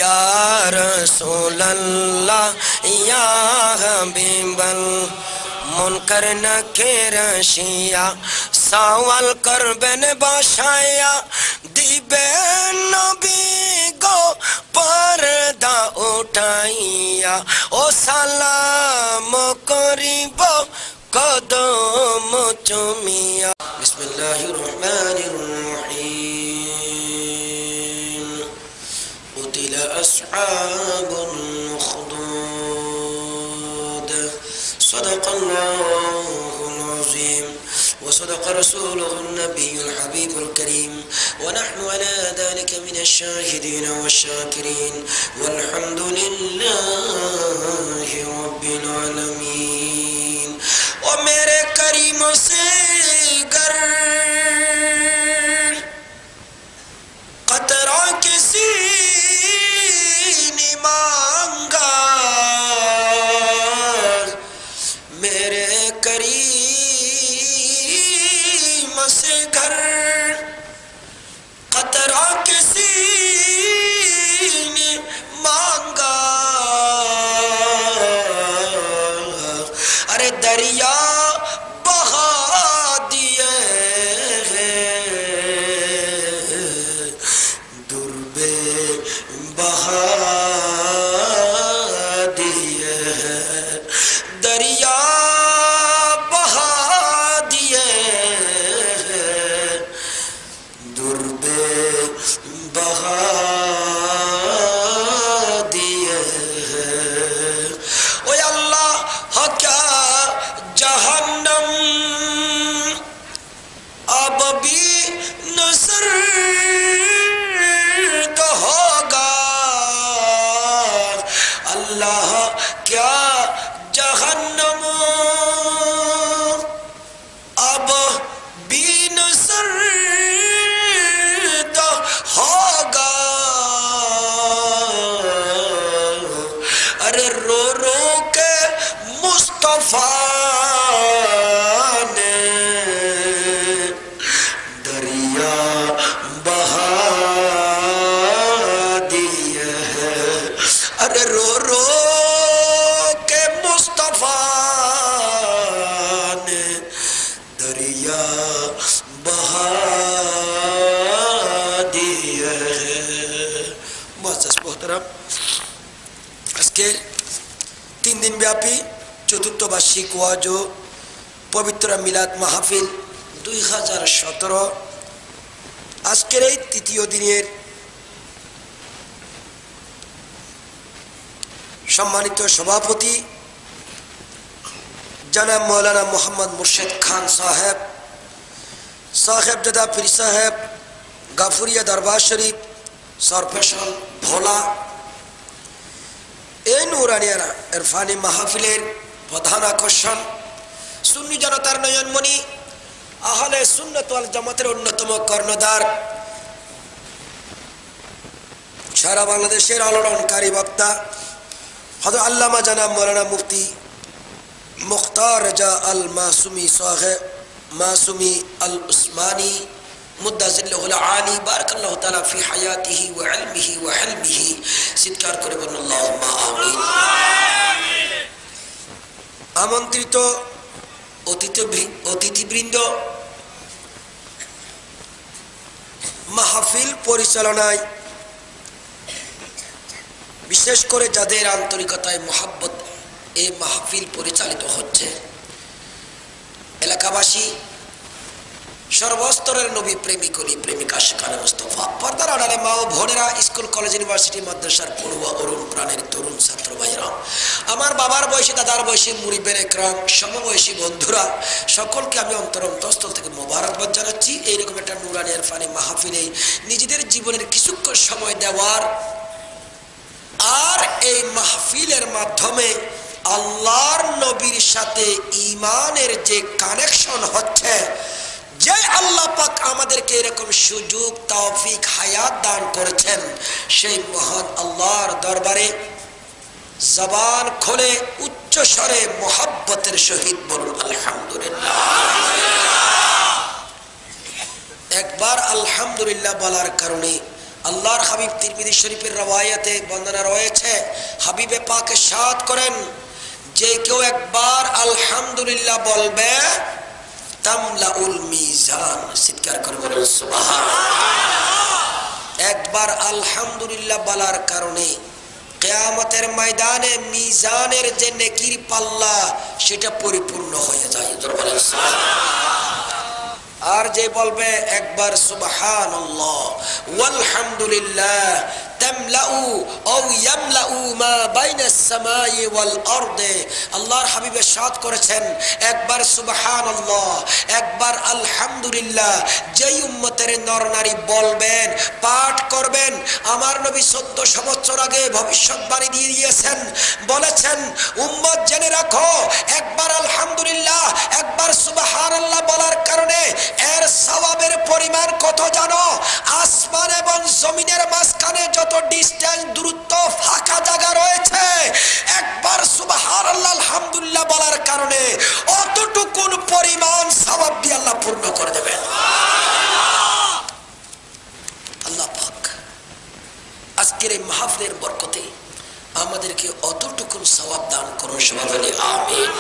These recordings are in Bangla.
या रसूलल्लाह या हबीबल मुनकर नकीर शिया सवाल करबेन बाशाया दिबेन नबी गो पर्दा उठाइया ओ सालाम करिब कदम चुमिया बिस्मिल्लाहिर रहमानिर रहीम उतिल अस्हाबुल उखदूद सदक़ल्लाहुल अज़ीम वसदक़ रसूलुहुन नबियुल हबीबुल करीम वनहनु अला ज़ालिका मिनश शाहिदीन वश्शाकिरीन वल्हम्दुलिल्लाहि रब्बिल आलमीन। ओ मेरे करीम से गर कतरा किसी ने मांगा मेरे करीम से घर कतरा किसी ने मांगा अरे दरिया बहा दिए दुर्बे बहा दिए दरिया बहा दिए दुर्बे बहा दिए ओ अल्लाह हो क्या जहन्नम अब भी नसर्द होगा अल्लाह क्या जहन्नम अब भी नसर्द होगा अरे रो रो के मुस्तफा ने दरिया बहा दिए अरे रो रो के मुस्तफा ने दरिया बहा दिए। मुअज़्ज़ज़ मोहतरम আজকে 3 दिन ব্যাপী চতুর্থ বার্ষিক ওয়াজ ও পবিত্র মিলাদ মাহফিল 2017 আজকের এই তৃতীয় দিনের সম্মানিত সভাপতি জনাব মৌলানা মোহাম্মদ মুর্শিদ খান সাহেব সাহেবজাদা পীর সাহেব গাফুরিয়া দরবার শরীফ সরফেশন ভোলা এই নুরানিয়া ইরফানি মাহফিলের প্রধান আকর্ষণ সুন্নি জনতার নয়নমণি আহলে সুন্নাত ওয়াল জামাতের অন্যতম কর্ণধার সারা বাংলাদেশের আলোড়নকারী বক্তা হযরত আল্লামা জনাব মাওলানা মুফতি মুখতার রাজা আল মাসুমি সাহেব মাসুমি আল উসমানী মুদ্দাজিল্লাহুল আলী বারাকাল্লাহু তাআলা ফি হায়াতিহি ওয়া ইলমিহি ওয়া হিলমিহি চিৎকার করে বলুন আল্লাহুম্মা আমিন। আমন্ত্রিত অতিথিবৃন্দ, মাহফিল পরিচালনায় বিশেষ করে যাদের আন্তরিকতায় মহব্বত এই মাহফিল পরিচালিত হচ্ছে, এলাকাবাসী, সর্বস্তরের নবী প্রেমিক অলি প্রেমিকা শিখানে মুস্তফা, পর্দার আড়ালে মা ও বোনেরা, স্কুল কলেজ ইউনিভার্সিটি মাদ্রাসার পড়ুয়া অরুণ প্রাণের তরুণ ছাত্র ভাইরা, আমার বাবার বয়সী দাদার বয়সী মুরিবের একরাম, সমবয়সী বন্ধুরা, সকলকে আমি অন্তরস্থল থেকে মোবারকবাদ জানাচ্ছি। এইরকম একটা নুরানি ইরফানি মাহফিলে নিজেদের জীবনের কিছুক্ষণ সময় দেওয়ার আর এই মাহফিলের মাধ্যমে আল্লাহর নবীর সাথে ঈমানের যে কানেকশন হচ্ছে, যে আল্লাহ পাক আমাদেরকে এরকম সুযোগ তৌফিক হায়াত দান করেছেন, সেই মহান আল্লাহর দরবারে জবান খুলে উচ্চ স্বরে মোহাব্বতের সহিত বলুন আলহামদুলিল্লাহ। একবার আলহামদুলিল্লাহ বলার কারণে আল্লাহর হাবিব তিরমিজি শরীফের রওয়ায়াতে বর্ণনা রয়েছে, হাবিবে পাক ইরশাদ করেন, যে কেউ একবার আলহামদুলিল্লাহ বলবে তামলাউল মিজান, চিৎকার করে বলেন সুবহানাল্লাহ। একবার আলহামদুলিল্লাহ বলার কারণে কিয়ামতের ময়দানে মিজানের যে নেকির পাল্লা সেটা পরিপূর্ণ হয়ে যায়, বলেন সুবহানাল্লাহ। আর যে বলবে একবার সুবহানাল্লাহ ওয়ালহামদুলিল্লাহ তামলাউ আও ইয়ামলাউ মা বাইনাস সামাই ওয়াল আরদে, আল্লাহর হাবিব ইরশাদ করেছেন, একবার সুবহানাল্লাহ একবার আলহামদুলিল্লাহ যেই উম্মতের নরনারী বলবেন, পাঠ করবেন, আমার নবী 1400 বছর আগে ভবিষ্যৎবাণী দিয়ে দিয়েছেন, বলেছেন উম্মত জেনে রাখো, একবার আলহামদুলিল্লাহ একবার সুবহানাল্লাহ বলার কারণে এর সওয়াবের পরিমাণ কত জানো? আসমান এবং জমিনের মাঝখানে যত ডিসটেন্স দূরত্ব ফাঁকা জায়গা রয়েছে, একবার সুবহানাল্লাহ আলহামদুলিল্লাহ বলার কারণে অতটুকু পরিমাণ সওয়াব দিয়ে আল্লাহ পূর্ণ করে দেবেন। আল্লাহ পাক আজকের এই মাহফিলের বরকতে আমাদেরকে অতটুকু সওয়াব দান করুন, সবাই বলি আমিন।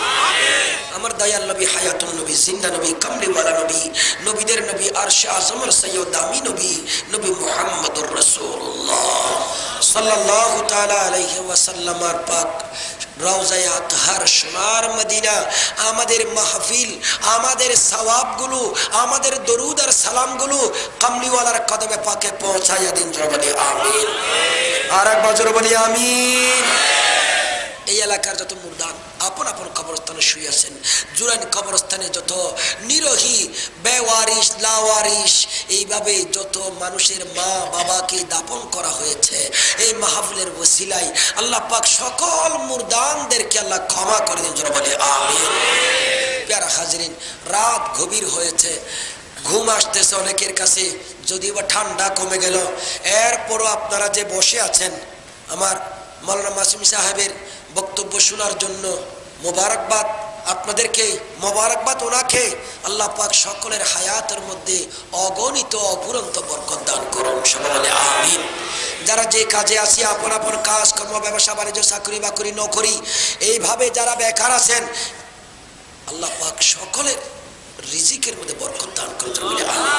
আমার দয়াল নবী, হায়াতুন নবী, জিন্দা নবী, কামলিওয়ালা নবী, নবীদের নবী, আরশে আজমের সৈয়দ দামি নবী, নবী মুহাম্মদুর রাসূলুল্লাহ সাল্লাল্লাহু তাআলা আলাইহি ওয়াসাল্লামের পাক রওজায়ে আতহার সোনার মদিনা আমাদের মাহফিল, আমাদের সওয়াবগুলো, আমাদের দরুদ আর সালামগুলো কামলিওয়ালার কদমে পাকে পৌঁছাইয়া দিন, বলি আমিন। আর একবার জোরে বলি আমিন। এই এলাকার যত মুর্দান আপন আপন কবরস্থানে শুয়ে আছেন, জুরাইন কবরস্থানে যত নিরোহী বেওয়ারিশ লাওয়ারিশ এইভাবে যত মানুষের মা বাবাকে দাপন করা হয়েছে, এই মাহফিলের ওসিলায় আল্লাহ পাক সকল মুর্দানদেরকে আল্লাহ ক্ষমা করে দিন, জোরে বলি আমিন। প্যারা হাজরিন, রাত গভীর হয়েছে, ঘুম আসতেছে অনেকের কাছে, যদিও বা ঠান্ডা কমে গেল, এরপরও আপনারা যে বসে আছেন, আমার মাওলানা মাসুম সাহেবের বক্তব্য শোনার জন্য মোবারকবাদ আপনাদেরকে, মোবারকবাদ ওনাকে। আল্লাহ পাক সকলের হায়াতের মধ্যে অগণিত অপুরন্ত বরকত দান করুন, সবাই বলে আমিন। যারা যে কাজে আছি, আপন আপন কাজ কর্ম, ব্যবসা বাণিজ্য, চাকরি বাকরি নকরি, এইভাবে যারা বেকার আছেন, আল্লাহ পাক সকলের রিজিকের মধ্যে বরকত দান করুন, বলে আমিন।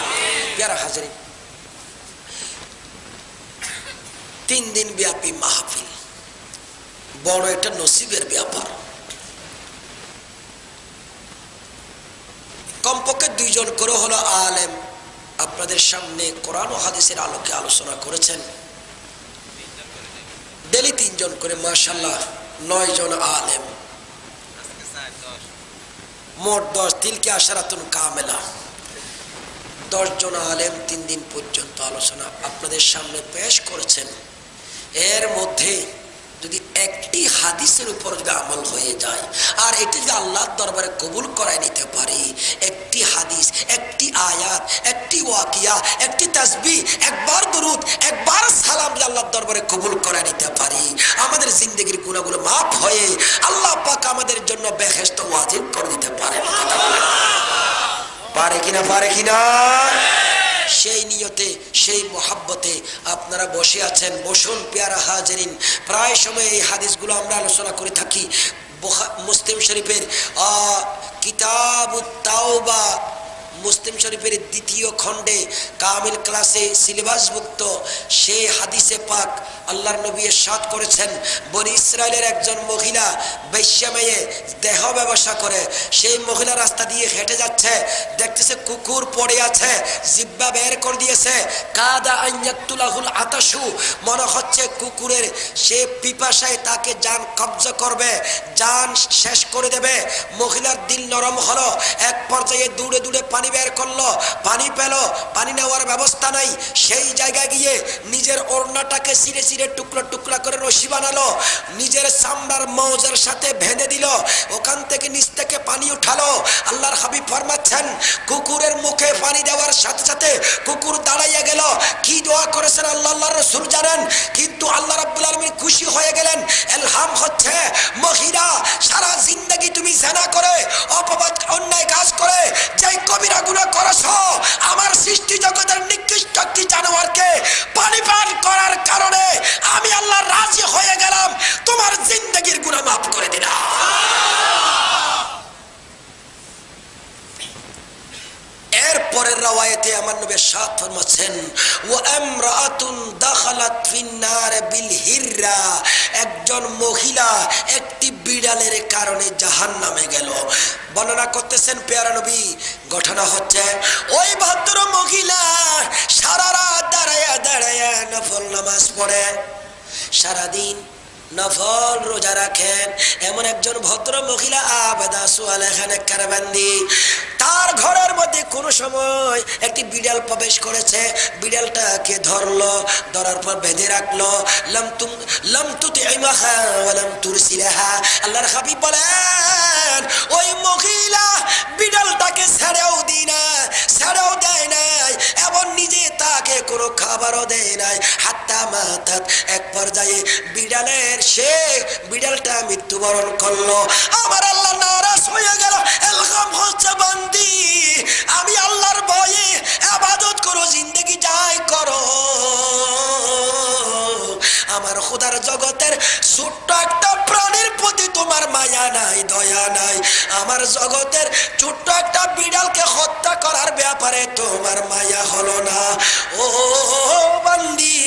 প্যারা হাজরিন, 3 দিন ব্যাপী মাহফিল বড় একটা নসিবের ব্যাপার। কমপক্ষে 2 জন করে হলো আলেম আপনাদের সামনে কোরআন ও হাদিসের আলোকে আলোচনা করেছেন। ডেলি 3 জন করে, মাশাআল্লাহ 9 জন আলেম, মোট 10, তিলকে আশারাতুন কামেলা, 10 জন আলেম 3 দিন পর্যন্ত আলোচনা আপনাদের সামনে পেশ করেছেন। এর মধ্যে যদি একটি হাদিসের উপর যদি আমল হয়ে যায়, আর এটি যদি আল্লাহর দরবারে কবুল করায় নিতে পারি, একটি হাদিস, একটি আয়াত, একটি ওয়াকিয়া, একটি তাসবিহ, একবার দরুদ, একবার সালাম যদি আল্লাহর দরবারে কবুল করায় নিতে পারি, আমাদের জিন্দেগির গুনাহগুলো মাফ হয়ে আল্লাহ পাক আমাদের জন্য বেহেশত ওয়াজিব করে দিতে পারে। পারে কিনা, পারে কিনা? সেই নিয়তে, সেই মোহাব্বতে আপনারা বসে আছেন, বসুন। পেয়ারা হাজরিন, প্রায় সময় এই হাদিসগুলো আমরা আলোচনা করে থাকি। মুসলিম শরীফের কিতাবুত তাওবা, মুসলিম শরীফের 2য় খণ্ডে কামিল ক্লাসে সিলেবাসভুক্ত সেই হাদিসে পাক আল্লাহর নবী ইরশাদ করেছেন, বনি ইসরায়েলের একজন মহিলা বেশ্যা মেয়ে, দেহ ব্যবসা করে, সেই মহিলা রাস্তা দিয়ে হেঁটে যাচ্ছে, দেখতেছে কুকুর পড়ে আছে, জিহ্বা বের করে দিয়েছে, কাদা আইয়াতুলাহুল আতাশু, মনে হচ্ছে কুকুরের সে পিপাসায় তাকে জান কবজা করবে, জান শেষ করে দেবে। মহিলার দিল নরম হলো, এক পর্যায়ে দূরে দূরে পানি বের করলো, পানি পেল, পানি নেওয়ার ব্যবস্থা নাই, সেই জায়গায় গিয়ে নিজের ওড়নাটাকে ছিঁড়ে ছিঁড়ে টুকরা টুকরা করে রশি বানালো, নিজের চামড়ার মৌজের সাথে বেঁধে দিল, ওখান থেকে নিচ থেকে পানি উঠালো। আল্লাহর হাবিব ফরমাচ্ছেন, কুকুরের মুখে পানি দেওয়ার সাথে সাথে কুকুর দাঁড়াইয়া গেল। কি দোয়া করেছেন আল্লাহর রাসূল জানেন, কিন্তু আল্লাহ রাব্বুল আলামিন খুশি হয়ে গেলেন। ইলহাম হচ্ছে, মহিলা সারা জিন্দেগি তুমি জিনা করে, অপবাদ, অন্যায় কাজ করে যেই কবিরা গুনাহ করেছো, আমার সৃষ্টি জগতের নিকৃষ্ট একটি জানোয়ারকে পানি রাজি হয়ে গেলাম তোমার জিন্দেগির গুনাহ মাফ করে দিলাম। এরপরের রাওয়ায়াতে আমার নবী সাত ফরমাচ্ছেন ওয়া আমরাআতুন দাখালাত ফিন নার বিল হিররা, একজন মহিলা একটি বিড়ালের কারণে জাহান্নামে গেল। বর্ণনা করতেছেন পেয়ারা নবী, ঘটনা হচ্ছে ওই ভদ্র মহিলা সারা রাত দাঁড়ায়া দাঁড়ায়া নফল নামাজ পড়ে, সারাদিন নফল রোজা রাখেন, এমন একজন ভদ্র মহিলা আবেদা সুয়ালেখানে কারাবান্দি। তার ঘরের মধ্যে কোন সময় একটি বিড়াল প্রবেশ করেছে, বিড়ালটাকে ধরলো, ধরার পর বেঁধে রাখলো। লাম তুতিমাহা ওয়া লাম তুরসিলাহা, আল্লাহর হাবিব বলেন ওই মহিলা বিড়ালটাকে ছেড়েও দেয় নাই এবং নিজে তাকে কোনো খাবারও দেয় নাই। হাত্তা মাতাত, এক পর্যায়ে বিড়ালটা মৃত্যুবরণ করলো। আমার আল্লাহ নারাজ হয়ে গেল। এলহাম হচ্ছে বান্দি, আমি আল্লাহর ভয়ে ইবাদত করো, জিন্দেগি যাই করো, আমার খোদার জগতের ছোট্ট একটা প্রাণীর প্রতি তোমার মায়া নাই, দয়া নাই। আমার জগতের ছোট্ট একটা বিড়ালকে হত্যা করার ব্যাপারে তোমার মায়া হলো না। ও বান্দি,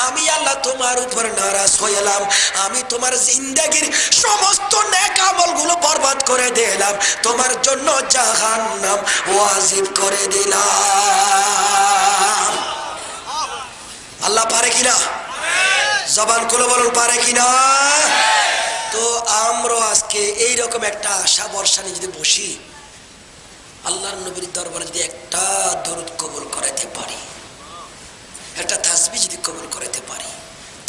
আমি আল্লাহ তোমার উপর নারাজ হইলাম, আমি তোমার জিন্দেগির সমস্ত নেক আমলগুলো বরবাদ করে দিলাম, তোমার জন্য জাহান্নাম ওয়াজিব করে দিলাম। আল্লাহ পারে কিনা? জবান খুলে বলুন পারে কিনা? তো আমরা আজকে এইরকম একটা আশা বর্ষা নিয়ে যদি বসি, আল্লাহর নবীর দরবারে যদি একটা দরুদ কবুল করাইতে পারি, একটা তাসবিহ যদি কবুল করাইতে পারি,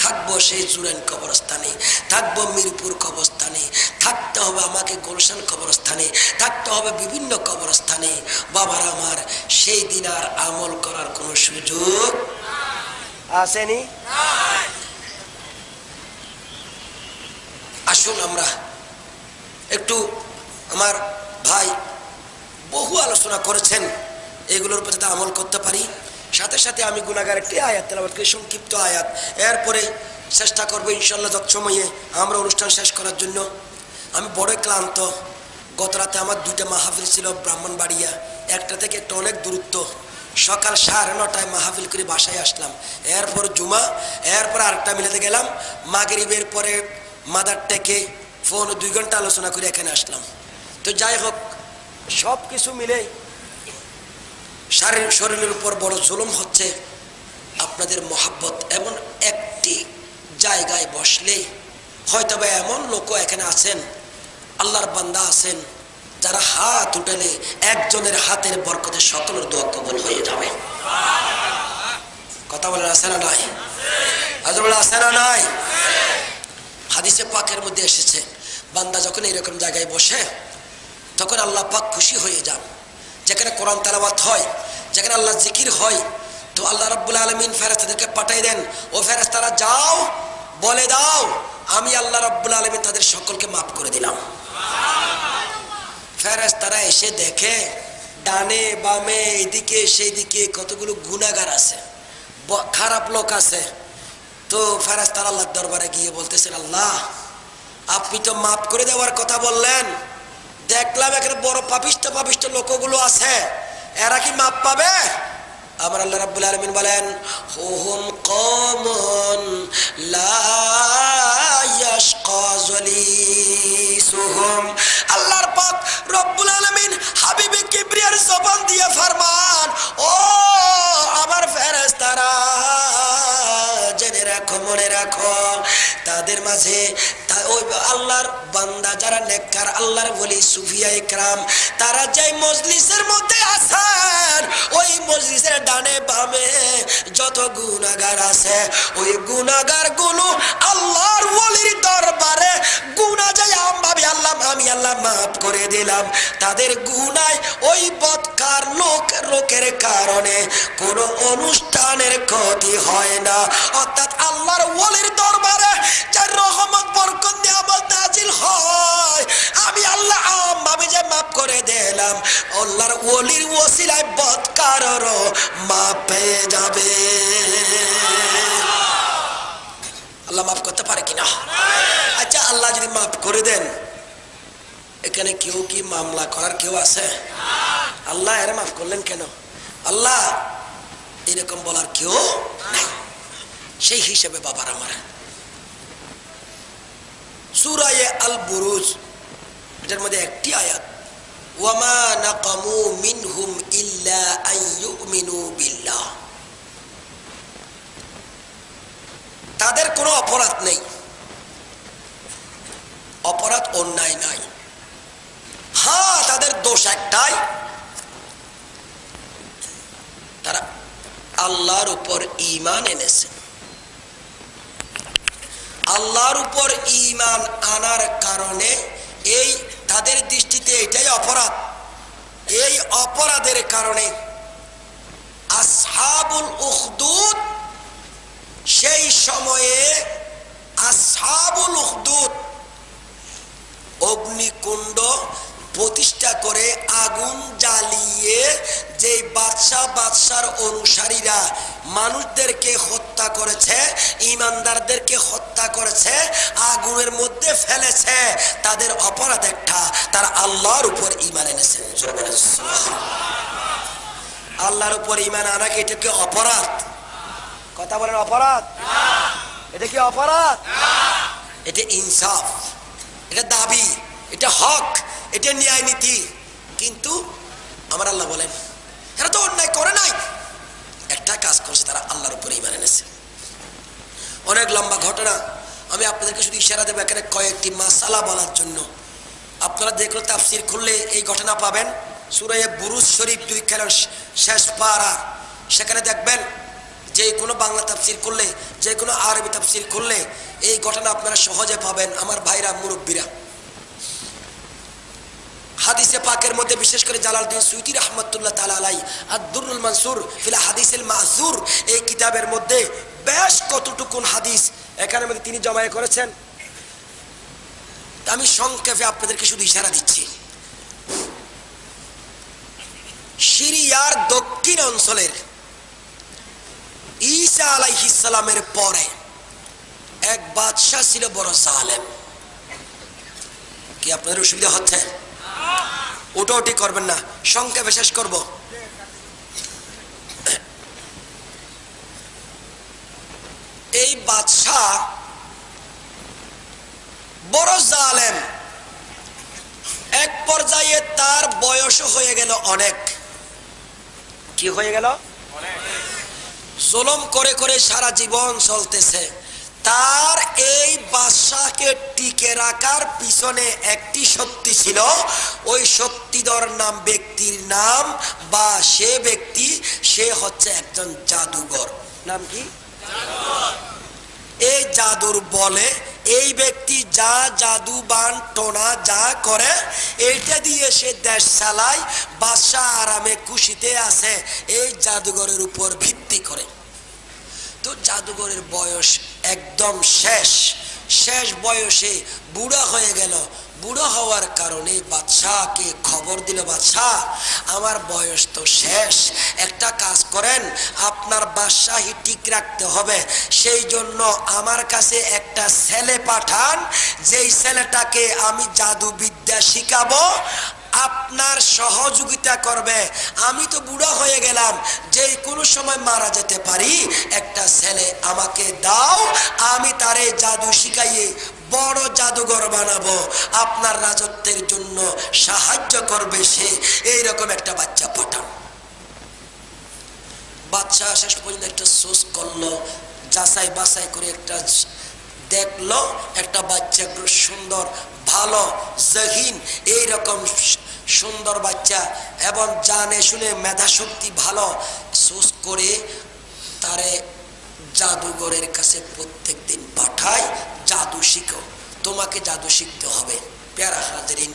থাকবো সেই জুরাইন কবরস্থানে, থাকবো মিরপুর কবরস্থানে, থাকতে হবে আমাকে গুলশান কবরস্থানে, থাকতে হবে বিভিন্ন কবরস্থানে। বাবার আমার সেই দিন আর আমল করার কোনো সুযোগ আসেনি। আসুন আমরা একটু, আমার ভাই বহু আলোচনা করেছেন, এগুলোর উপর যাতে আমল করতে পারি। সাথে সাথে আমি গুনাহগার একটি আয়াত তেলাওয়াত করি, সংক্ষিপ্ত আয়াত, এরপরে চেষ্টা করবো ইনশাল্লাহ যতসময়ে আমরা অনুষ্ঠান শেষ করার জন্য। আমি বড়ই ক্লান্ত। গত রাতে আমার দুইটা মাহফিল ছিল ব্রাহ্মণবাড়িয়া, একটা থেকে একটা অনেক দূরত্ব। সকাল 9:30 মাহফিল করে বাসায় আসলাম, এরপর জুমা, এরপর আরেকটা মিলাতে গেলাম, মাগরিবের পরে মাদার টেকে ফোন 2 ঘন্টা আলোচনা করে এখানে আসলাম। তো যাই হোক, সব কিছু মিলে শরীরের উপর বড় জুলুম হচ্ছে। আপনাদের মহাব্বত, এমন একটি জায়গায় বসলে হয়তো বা এমন লোকও এখানে আছেন, আল্লাহর বান্দা আছেন, যারা হাত উঠালে একজনের হাতের বরকতে সকলের দোয়া কবুল হয়ে যাবে। কথা বলেন আছে না নাই? আছে না নাই? হাদিসে পাকের মধ্যে এসেছে, বান্দা যখন এরকম জায়গায় বসে তখন আল্লাহ পাক খুশি হয়ে যান। যেখানে কোরআন তেলাওয়াত হয়, যেখানে আল্লাহ জিকির হয়, তো আল্লাহ রাব্বুল আলামিন ফেরেশতাদেরকে পাঠিয়ে দেন, ও ফেরেশতারা যাও বলে দাও আমি আল্লাহ রাব্বুল আলামিন তাদের সকলকে মাফ করে দিলাম। ফেরেশতারা এসে দেখে ডানে বামে এদিকে সেইদিকে কতগুলো গুনাহগার আছে, খারাপ লোক আছে। তো ফেরেশতারা আল্লাহর দরবারে গিয়ে বলতেছেন, আল্লাহ আপনি তো মাফ করে দেওয়ার কথা বললেন, দেখলাম এখানে বড় পাপিষ্ট লোকগুলো আছে, এরা কি মাপ পাবে? আমার আল্লাহ রাব্বুল আলামিন বলেন, হুম কওমুন লা ইয়াশকা জালিসুহুম। আল্লাহর পাক রব্বুল আলামিন হাবিবে কিবরিয়ার জবান দিয়ে ফরমান, ও আমার ফেরেশতারা জেনে রাখো, মনে রাখো, তাদের মাঝে ওই আল্লাহর বান্দা যারা নেককার, আল্লাহর ওলি সুফিয়া ইকরাম, তারা যে মজলিসের মধ্যে আছেন, ওই মজলিসের ডানে বামে যত গুনাহগার আছে, ওই গুনাহগার গুলো আল্লাহর ওলির দরবারে গুনাহ যায় আমি আল্লাহ মাফ করে দিলাম। তাদের গুনাহ ওই বদকার লোকের কারণে কোনো অনুষ্ঠানের ক্ষতি হয় না। অর্থাৎ আল্লাহর ওলির দরবারে যে রহমত বরকত নিয়ামত নাজিল হয়, আমি আল্লাহ আমি যে মাফ করে দিলাম, আল্লাহর ওলির ওসিলায় বদকারও মাফ পেয়ে যাবে। আল্লাহ মাফ করতে পারে কিনা? আচ্ছা, আল্লাহ যদি মাফ করে দেন, এখানে কেউ কি মামলা করার কেউ আছে? আল্লাহ এর মাফ করলেন কেন? আল্লাহ এরকম বলার কেউ নাই। সেই হিসেবে বাবার আমার সূরা আল বুরুজ এটার মধ্যে একটি আয়াত, ওয়ামা নাকামু মিনহুম ইল্লা আন ইউমিনু বিল্লাহ, তাদের কোনো অপরাধ নেই, অপরাধ অন্যায় নাই। হ্যাঁ, তাদের দোষ একটাই, তারা আল্লাহর উপর ঈমান এনেছে। আল্লাহর উপর ঈমান আনার কারণে এই তাদের দৃষ্টিতে এটাই অপরাধ। এই অপরাধের কারণে আসহাবুল উখদুদ, সেই সময়ে আসহাবুল উখদুদ অগ্নিকুণ্ড প্রতিষ্ঠা করে আগুন জ্বালিয়ে যে বাদশার অনুসারীরা মানুষদেরকে হত্যা করেছে, ঈমানদারদেরকে হত্যা করেছে, আগুনের মধ্যে ফেলেছে, তাদের অপরাধ একটা, তারা আল্লাহর উপর ঈমান এনেছে। আল্লাহর উপর ঈমান আনা কি এটা কি অপরাধ? কথা বলেন, অপরাধ? এটা কি অপরাধ? এটা ইনসাফ, এটা দাবি, এটা হক, এটা ন্যায় নীতি। কিন্তু আমার আল্লাহ বলেন এরা তো অন্যায় করে নাই, একটা কাজ করছে, তারা আল্লাহর উপর ঈমান এনেছে। অনেক লম্বা ঘটনা, আমি আপনাদেরকে শুধু ইশারা দেবো এখানে কয়েকটি মাসালা বলার জন্য। আপনারা দেখলো তাফসির খুললে এই ঘটনা পাবেন। সূরা বুরুজ শরীফ যদি খেলেন শেষ পারা, সেখানে দেখবেন যে কোনো বাংলা তাফসির করলে, যে কোনো আরবি তাফসির করলে এই ঘটনা আপনারা সহজে পাবেন। আমার ভাইরা, মুরব্বীরা, হাদিসে পাকের মধ্যে বিশেষ করে জালালউদ্দিন সুয়ুতী রাহমাতুল্লাহ তাআলা আলাইহি আদ-দুররুল মানসুর ফিল হাদিসিল মা'সুর, এই কিতাবের মধ্যে বেশ কতটুকুন হাদিস এখানে মধ্যে তিনি জমা করেছেন। আমি সংক্ষেপে আপনাদেরকে শুধু ইশারা দিচ্ছি। সিরিয়ার দক্ষিণ অঞ্চলের ঈসা আলাইহিস সালামের পরে এক বাদশা ছিল বড় জালেম। কি আপনাদের অসুবিধা হচ্ছে? ওটাওটি করবেন না, সংক্ষেপে শেষ করব। এই বাদশা বড় জালেম, এক পর্যায়ে তার বয়স হয়ে গেল অনেক। কি হয়ে গেল? জুলুম করে করে সারা জীবন চলতেছে। তার এই বাদশাকে টিকে রাখার পিছনে একটি শক্তি ছিল। ওই শক্তিধর নাম ব্যক্তির নাম বা সে ব্যক্তি, সে হচ্ছে একজন জাদুঘর। নাম কি? এই জাদুর বলে এই ব্যক্তি যা জাদু বান টোনা যা করে, এইটা দিয়ে সে দেশ চালায়। বাদশা আরামে খুশিতে আছে এই জাদুঘরের উপর ভিত্তি করে। তো জাদুঘরের বয়স একদম শেষ বয়সে বুড়া হয়ে গেল। বুড়া হওয়ার কারণে বাদশাকে খবর দিল, বাদশাহ আমার বয়স তো শেষ, একটা কাজ করেন, আপনার বাদশাহী ঠিক রাখতে হবে, সেই জন্য আমার কাছে একটা ছেলে পাঠান, যেই ছেলেটাকে আমি জাদুবিদ্যা শিখাবো, আপনার সহযোগিতা করবে। আমি তো বুড়া হয়ে গেলাম, যে কোনো সময় মারা যেতে পারি, একটা ছেলে আমাকে দাও, আমি তারে জাদু শিখাইয়ে বড় জাদুঘর বানাবো, আপনার রাজত্বের জন্য সাহায্য করবে সে। এইরকম একটা বাচ্চা পাঠান। বাচ্চা শেষ পর্যন্ত একটা সোচ করলো, যাচাই বাছাই করে একটা দেখলো, একটা বাচ্চা সুন্দর, ভালো, জহিন, এইরকম সুন্দর বাচ্চা এবং জানে শুনে মেধা শক্তি ভালো, সোচ করে তারে জাদুঘরের কাছে প্রত্যেক দিন পাঠায়, জাদু শিখো, তোমাকে জাদু শিখতে হবে। প্যারা হাজরিন,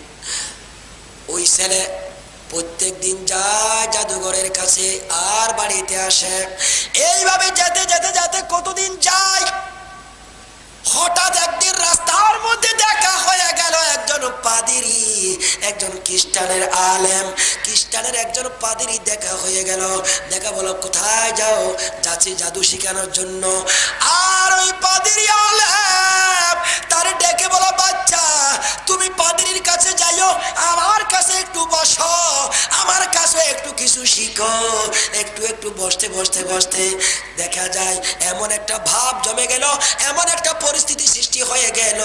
ওই ছেলে প্রত্যেক দিন যায় জাদুঘরের কাছে আর বাড়িতে আসে। এইভাবে যেতে যেতে যেতে কতদিন যায়, হঠাৎ একদিন রাস্তার মধ্যে দেখা হয়ে গেল একজন পাদ্রী, একজন খ্রিস্টানের আলেম, খ্রিস্টানের একজন পাদ্রী দেখা হয়ে গেল। দেখা বলো কোথায় যাও? যাচ্ছি জাদু শিখানোর জন্য। আর ওই পাদ্রী আলেম তার ডেকে বলো, বাচ্চা তুমি পাদ্রীর কাছে যাইও, আমার কাছে একটু বসো, আমার কাছে একটু কিছু শিখো। একটু একটু বসতে বসতে বসতে দেখা যায় এমন একটা ভাব জমে গেল, এমন একটা পরিস্থিতি সৃষ্টি হয়ে গেল,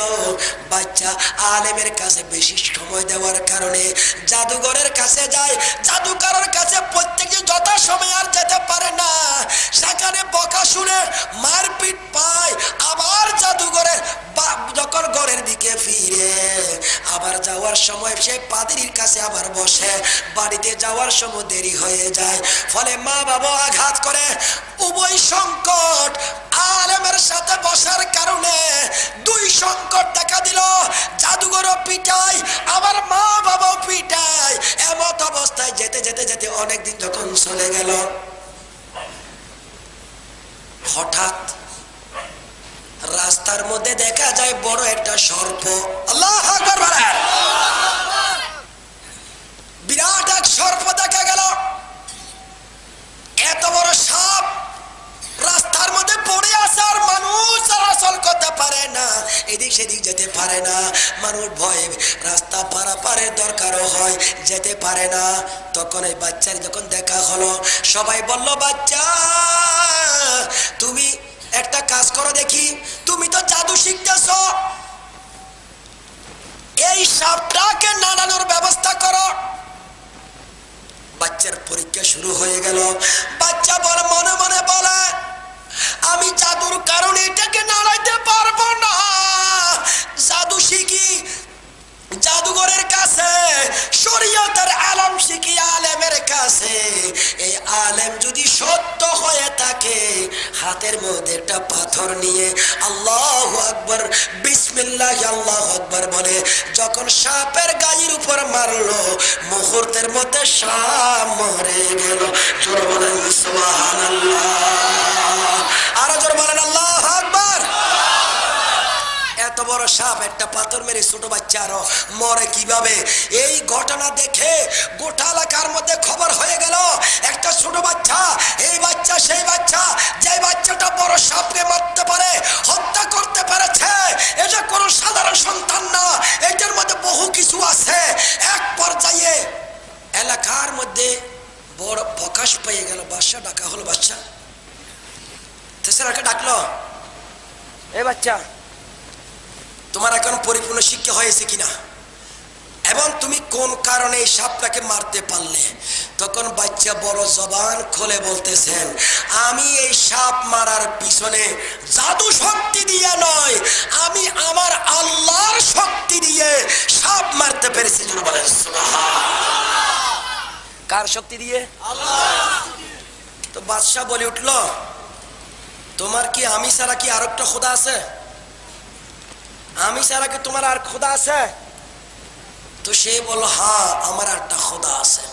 বাচ্চা আলেমের কাছে বেশি সময় দেওয়ার কারণে জাদুঘরের কাছে যায়। জাদুকরের কাছে প্রত্যেকে যথা সময় আর যেতে পারে না, সেখানে বকা শুনে মারপিট পায়। আবার জাদুঘরের যখন ঘরের দিকে ফিরে আবার যাওয়ার সময় সে পাদ্রীর কাছে আবার বসে, বাড়িতে যাওয়ার সময় দেরি হয়ে যায়। ফলে মা বাবা আঘাত করে, উভয় সংকট আলেমের সাথে বসার কারণে দুই সংকট দেখা দিল। জাদুঘরও পিটায়, আবার মা বাবাও পিটায়। এমত অবস্থায় যেতে যেতে যেতে অনেকদিন যখন চলে গেল, হঠাৎ রাস্তার মধ্যে দেখা যায় বড় একটা সর্প। আল্লাহু আকবার বলেন। বিরাট এক সর্প দেখা গেল। এত বড় সাপ রাস্তার মধ্যে পড়ে আছে, আর মানুষ চলাচল করতে পারে না, এদিক সেদিক যেতে পারে না। মানুষ ভয়ে রাস্তা পারাপারের দরকারও হয়, যেতে পারে না। তখন এই বাচ্চার যখন দেখা হলো, সবাই বলল, বাচ্চা তুমি একটা কাজ করো দেখি, তুমি তো জাদু শিখতেছ, এই সাপটাকে নাড়ানোর ব্যবস্থা করো। বাচ্চার পরীক্ষা শুরু হয়ে গেল। বাচ্চা বলে, মনে মনে বলে, আমি জাদুর কারণে এটাকে নাড়াইতে পারবো না। জাদু শিখি জাদুঘরের কাছে, শরীয়তের আলেম শিখি আলেমের কাছে। এই আলেম যদি সত্য হয়ে থাকে, হাতের মধ্যে একটা পাথর নিয়ে আল্লাহু আকবার, বিসমিল্লাহ আল্লাহু আকবার বলে যখন সাপের গায়ের উপর মারলো, মুহূর্তের মধ্যে সাপ মরে গেল। জোরে বলেন সুবহানাল্লাহ, আরো জোরে বলেন আল্লাহু আকবার। এত বড় সাপ একটা পাথর মেরে ছোট বাচ্চা আরো মরে কিভাবে? এই ঘটনা দেখে গোটা এলাকার মধ্যে খবর হয়ে গেল, একটা ছোট বাচ্চা, এই বাচ্চা সেই বাচ্চা, যে বাচ্চাটা বড় সাপকে মারতে পারে, হত্যা করতে পেরেছে, এটা কোনো সাধারণ সন্তান না, এটার মধ্যে বহু কিছু আছে। এক পর্যায়ে এলাকার মধ্যে বড় প্রকাশ পেয়ে গেল। বাদশা ডাকা হলো, বাদশা তেসরাকে ডাকলো, এ বাচ্চা তোমার এখন পরিপূর্ণ শিক্ষা হয়েছে কিনা, এবং তুমি কোন কারণে এই সাপটাকে মারতে পারলে? তখন বাচ্চা বড় জবান খুলে বলতেছেন, আমি এই সাপ মারার পিছনে জাদু শক্তি দিয়ে নয়, আমি আমার আল্লাহর শক্তি দিয়ে সাপ মারতে পেরেছি। বলেন সুবহানাল্লাহ। কার শক্তি দিয়ে? আল্লাহ। তো বাদশা বলে উঠল, তোমার কি আমি ছাড়া কি আর একটা খোদা আছে? আমি ছাড়া কি তোমার আর খোদা আছে? তো সে বলল, হ্যাঁ আমার একটা খোদা আছে।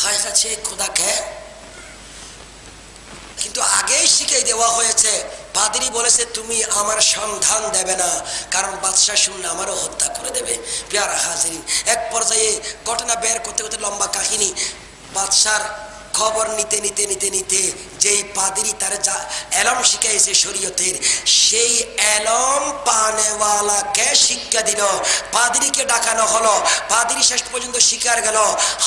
হায় কাছে খোদা কে? কিন্তু আগেই শিখিয়ে দেওয়া হয়েছে, পাদ্রী বলেছে তুমি আমার সন্ধান দেবে না, কারণ বাদশা শুনলে আমারও হত্যা করে দেবে। প্রিয়ারা হাজিরিন, এক পর্যায়ে ঘটনা বের করতে করতে লম্বা কাহিনী, বাদশার খবর নিতে নিতে নিতে নিতে যেই পাদ্রী তার যা এলম শিখাইছে শরীয়তের, সেই এলম পানেওয়ালাকে শিক্ষা দিল। পাদ্রীকে ডাকানো হলো, পাদ্রী শেষ পর্যন্ত শিকার গেল,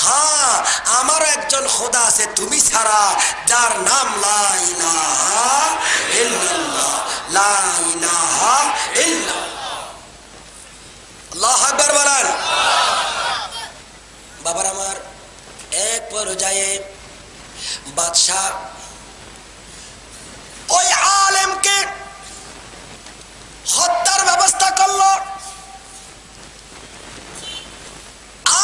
হ্যাঁ আমারও একজন খোদা আছে তুমি ছাড়া, যার নাম লা ইলাহা ইল্লাল্লাহ, লা ইলাহা ইল্লাল্লাহ। আল্লাহু আকবার বলেন। বাবার আমার, এক পর্যায়ে বাদশাহ ওই আলেমকে হত্যার ব্যবস্থা করলো,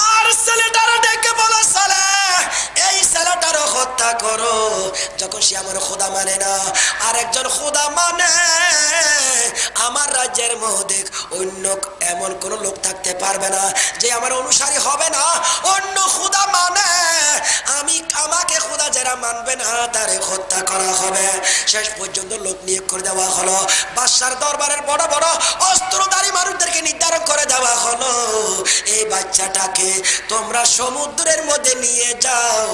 আর ছেলেটারও ডেকে বলো, ছেলে এই ছেলেটারও হত্যা করো। যখন সে আমার খোদা মানে না, আর একজন খোদা মানে, আমার রাজ্যের মধ্যে অন্য এমন কোন লোক থাকতে পারবে না যে আমার অনুসারী হবে না, অন্য খোদা মানে, আমি আমাকে খোদা যারা মানবে না তারে হত্যা করা হবে। শেষ পর্যন্ত লোক নিয়োগ করে দেওয়া হলো, বাদশার দরবারের বড় বড় অস্ত্রধারী মানুষদেরকে নির্ধারণ করে দেওয়া হলো, এই বাচ্চাটাকে বলে, তোমরা সমুদ্রের মধ্যে নিয়ে যাও।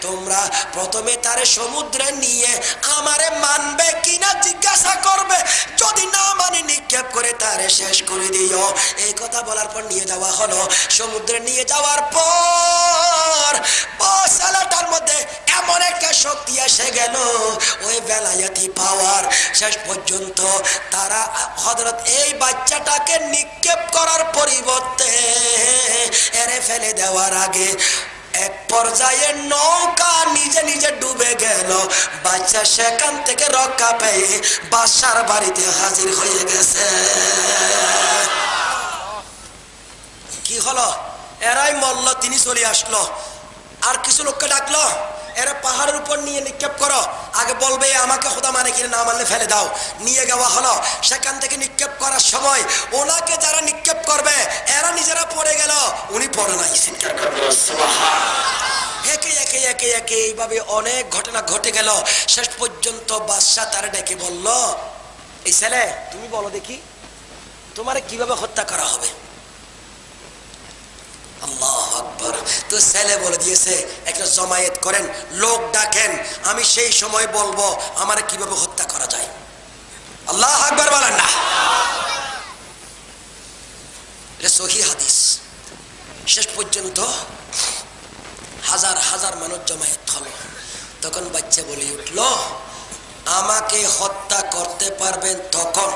তোমরা প্রথমে তারে সমুদ্রে নিয়ে আমারে মানবে কিনা জিজ্ঞাসা করবে, যদি না মানে নিক্ষেপ করে তারে শেষ করে দিও। এই কথা বলার পর নিয়ে যাওয়া হলো। সমুদ্রে নিয়ে যাওয়ার পর ছেলেটার মধ্যে এমন একটা শক্তি এসে গেল, ওই বেলায়েতি পাওয়ার, শেষ পর্যন্ত তারা হযরত এই বাচ্চাটাকে নিক্ষেপ করার পরিবর্তে এরে ফেলে দেওয়ার আগে এক পর্যায়ে নৌকা নিজে নিজে ডুবে গেল। বাচ্চা সেখান থেকে রক্ষা পেয়ে বাদশার বাড়িতে হাজির হয়ে গেছে। কি হলো? এরাই মল্ল, তিনি চলে আসলো। আর কিছু লোককে ডাকলো, এরা পাহাড়ের উপর নিয়ে নিক্ষেপ করো। আগে বলবে আমাকে খোদা মানে কিনা, না মানলে ফেলে দাও। নিয়ে যাওয়া হলো। সেখান থেকে নিক্ষেপ করার সময় ওনাকে যারা নিক্ষেপ করবে এরা নিজেরা পড়ে গেল, উনি পড়ে নাই। একে একে একে একে এইভাবে অনেক ঘটনা ঘটে গেল। শেষ পর্যন্ত বাদশা তারা ডেকে বলল, এই ছেলে তুমি বলো দেখি তোমারে কিভাবে হত্যা করা হবে। আল্লাহু আকবার। তো ছেলে বলে দিয়েছে, একটা জমায়েত করেন, লোক ডাকেন, আমি সেই সময় বলবো আমারে কিভাবে হত্যা করা যায়। আল্লাহু আকবার বলেন না? এটা সহিহ হাদিস। শেষ পর্যন্ত হাজার হাজার মানুষ জমায়েত হলো। তখন বাচ্চা বলে উঠল, আমাকে হত্যা করতে পারবেন তখন,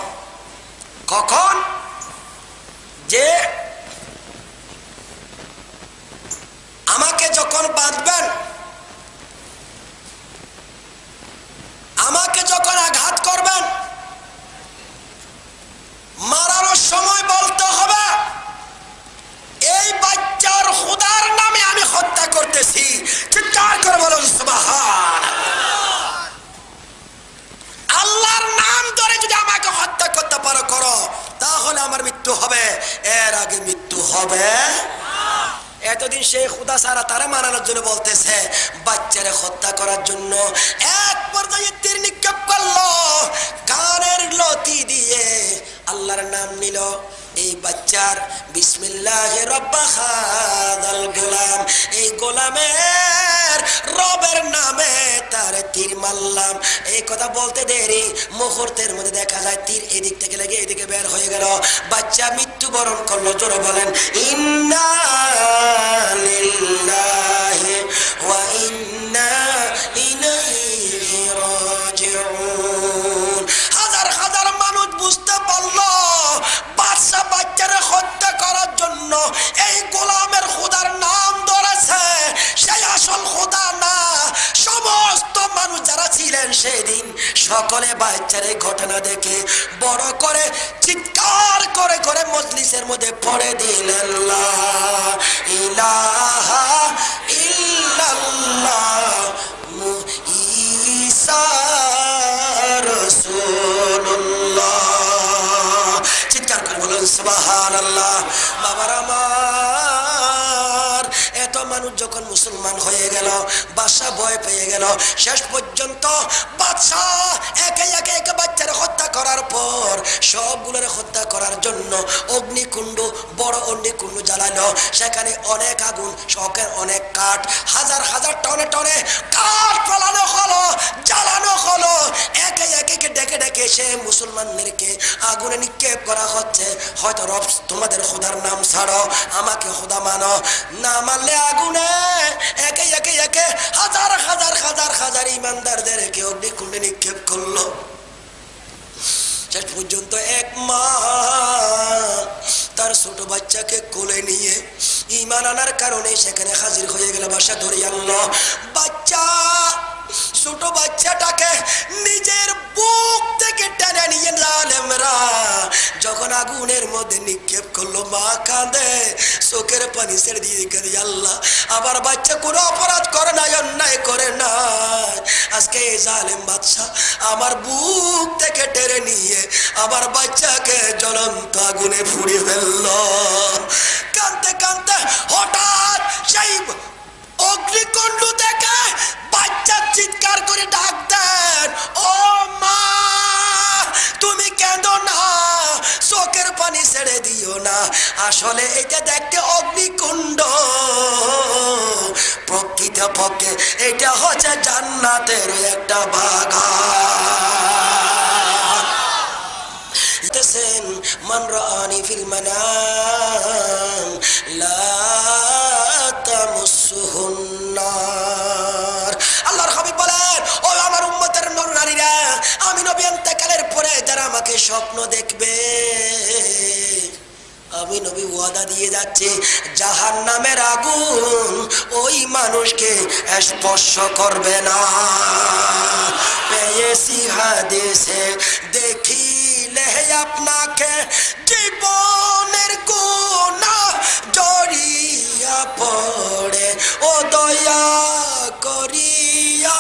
কখন? যে আমাকে যখন বাঁধবেন, আমাকে যখন আঘাত করবেন, মারার সময় বলতে হবে এই বাচ্চার খোদার নামে আমি হত্যা করতেছি। চিৎকার করে বলুন সুবহানাল্লাহ। আল্লাহর নাম ধরে যদি আমাকে হত্যা করতে পারো করো, তাহলে আমার মৃত্যু হবে, এর আগে মৃত্যু হবে। এতদিন সেই খুদা সারা তারা মানানোর জন্য বলতেছে, বাচ্চারে হত্যা করার জন্য এক পর্যায়ে তীর নিক্ষেপ করলো, কানের লতি দিয়ে আল্লাহর নাম নিল। এই বাচ্চার বিসমিল্লাহির রব্বাহাদাল গোলাম, এই গোলামের রবের নামে তার তীর মারলাম। এই কথা বলতে দেরি মুহূর্তের মধ্যে দেখা যায় তীর এদিক থেকে লেগে এদিকে বের হয়ে গেল। বাচ্চা মৃত্যুবরণ করলো। জোরে বলেন ইন্না লিল্লাহি ওয়া ইন্না ইলাইহি রাজিউন। হাজার হাজার মানুষ বুঝতে পারলো বাদশা বাচ্চারে হত্যা করার জন্য এই গোলামের খোদার নাম ধরেছে, সেই আসল খোদা না। সমস্ত মানুষ যারা ছিলেন সেদিন সকলে বাচ্চার এই ঘটনা দেখে বড় করে চিৎকার করে করে মজলিসের মধ্যে পড়ে দিলেন, লা ইলাহা ইল্লাল্লাহ ঈসা রাসূলুল্লাহ। চিৎকার করে বলুন সুবহানাল্লাহ। বাবার আমার, এত মানুষ যখন মুসলমান হয়ে গেল, বাদশা ভয় পেয়ে গেল। শেষ পর্যন্ত বাদশা একে একে একে বাচ্চারা হত্যা করার পর সবগুলোরে হত্যা করার জন্য অগ্নিকুণ্ড, বড় অগ্নিকুণ্ড জ্বালালো। সেখানে অনেক আগুন, শখের অনেক কাঠ, হাজার হাজার টনে টনে কাঠ ফেলানো হলো, জ্বালানো হলো। একে একে ডেকে ডেকে সে মুসলমানদেরকে আগুনে নিক্ষেপ করা হচ্ছে। হয়তো রব তোমাদের খোদার নাম ছাড়ো, আমাকে খোদা মানো, না মানলে আগুনে। একে একে একে হাজার হাজার হাজার হাজার ইমানদারদেরকে অগ্নিকুণ্ডে নিক্ষেপ করলো। শেষ পর্যন্ত এক মা তার ছোট বাচ্চাকে কোলে নিয়ে ঈমান আনার কারণে সেখানে হাজির হয়ে গেল। বাদশা ধরে আনলো বাচ্চা, ছোট বাচ্চাটাকে নিজের বুক থেকে টেনে নিয়ে জালেমরা যখন আগুনের মধ্যে নিক্ষেপ করলো, মা কাঁদে, চোখের পানি ছেড়ে দিয়ে কাঁদে, আল্লাহ আবার বাচ্চা কোনো অপরাধ করে নাই, অন্যায় করে নাই, আজকে এই জালেম বাদশা আমার বুক থেকে টেনে নিয়ে আমার বাচ্চাকে জ্বলন্ত আগুনে পুড়িয়ে ফেললো। কাঁদতে কাঁদতে হঠাৎ সেই অগ্নিকুণ্ড থেকে বাচ্চা চিৎকার করে ডাক দেন, ও মা তুমি কেঁদো না। চোখের পানি ছেড়ে দিয়ে দিও না। আসলে এটা দেখতে অগ্নিকুণ্ড, প্রকৃতপক্ষে এটা হচ্ছে জান্নাতের একটা বাগান। মান রাআনি ফিল মানাম লা তামাসসুহুন নার। আল্লাহর হাবিব বলেন, ও আমার উম্মতের নর-নারীরা, আমি নবী ইন্তেকালের পরে যারা আমাকে স্বপ্ন দেখবে, আমি নবী ওয়াদা দিয়ে যাচ্ছি জাহান্নামের আগুন ওই মানুষকে স্পর্শ করবে না। পেয়েছি হাদিসে দেখিলে আপনাকে জীবনের গুনাহ জড়িয়া পড়ে, ও দয়া করিয়া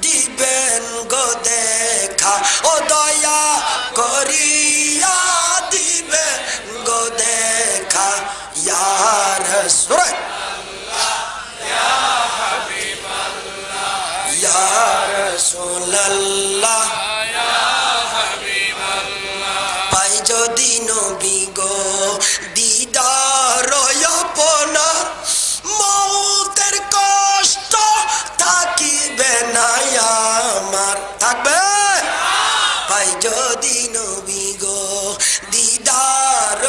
দিবেন গো দেখা, ও দয়া করিয়া দিবেন গো দেখা। ইয়া রাসূলুল্লাহ ইয়া হাবিবাল্লাহ, ইয়া রাসূলুল্লাহ ইয়া হাবিবাল্লাহ। পাই যদি নবী গো দিদার আপনার, মৌতের কষ্ট থাকিবে না আমার, থাকবে? পাই যদি নবী গো দিদার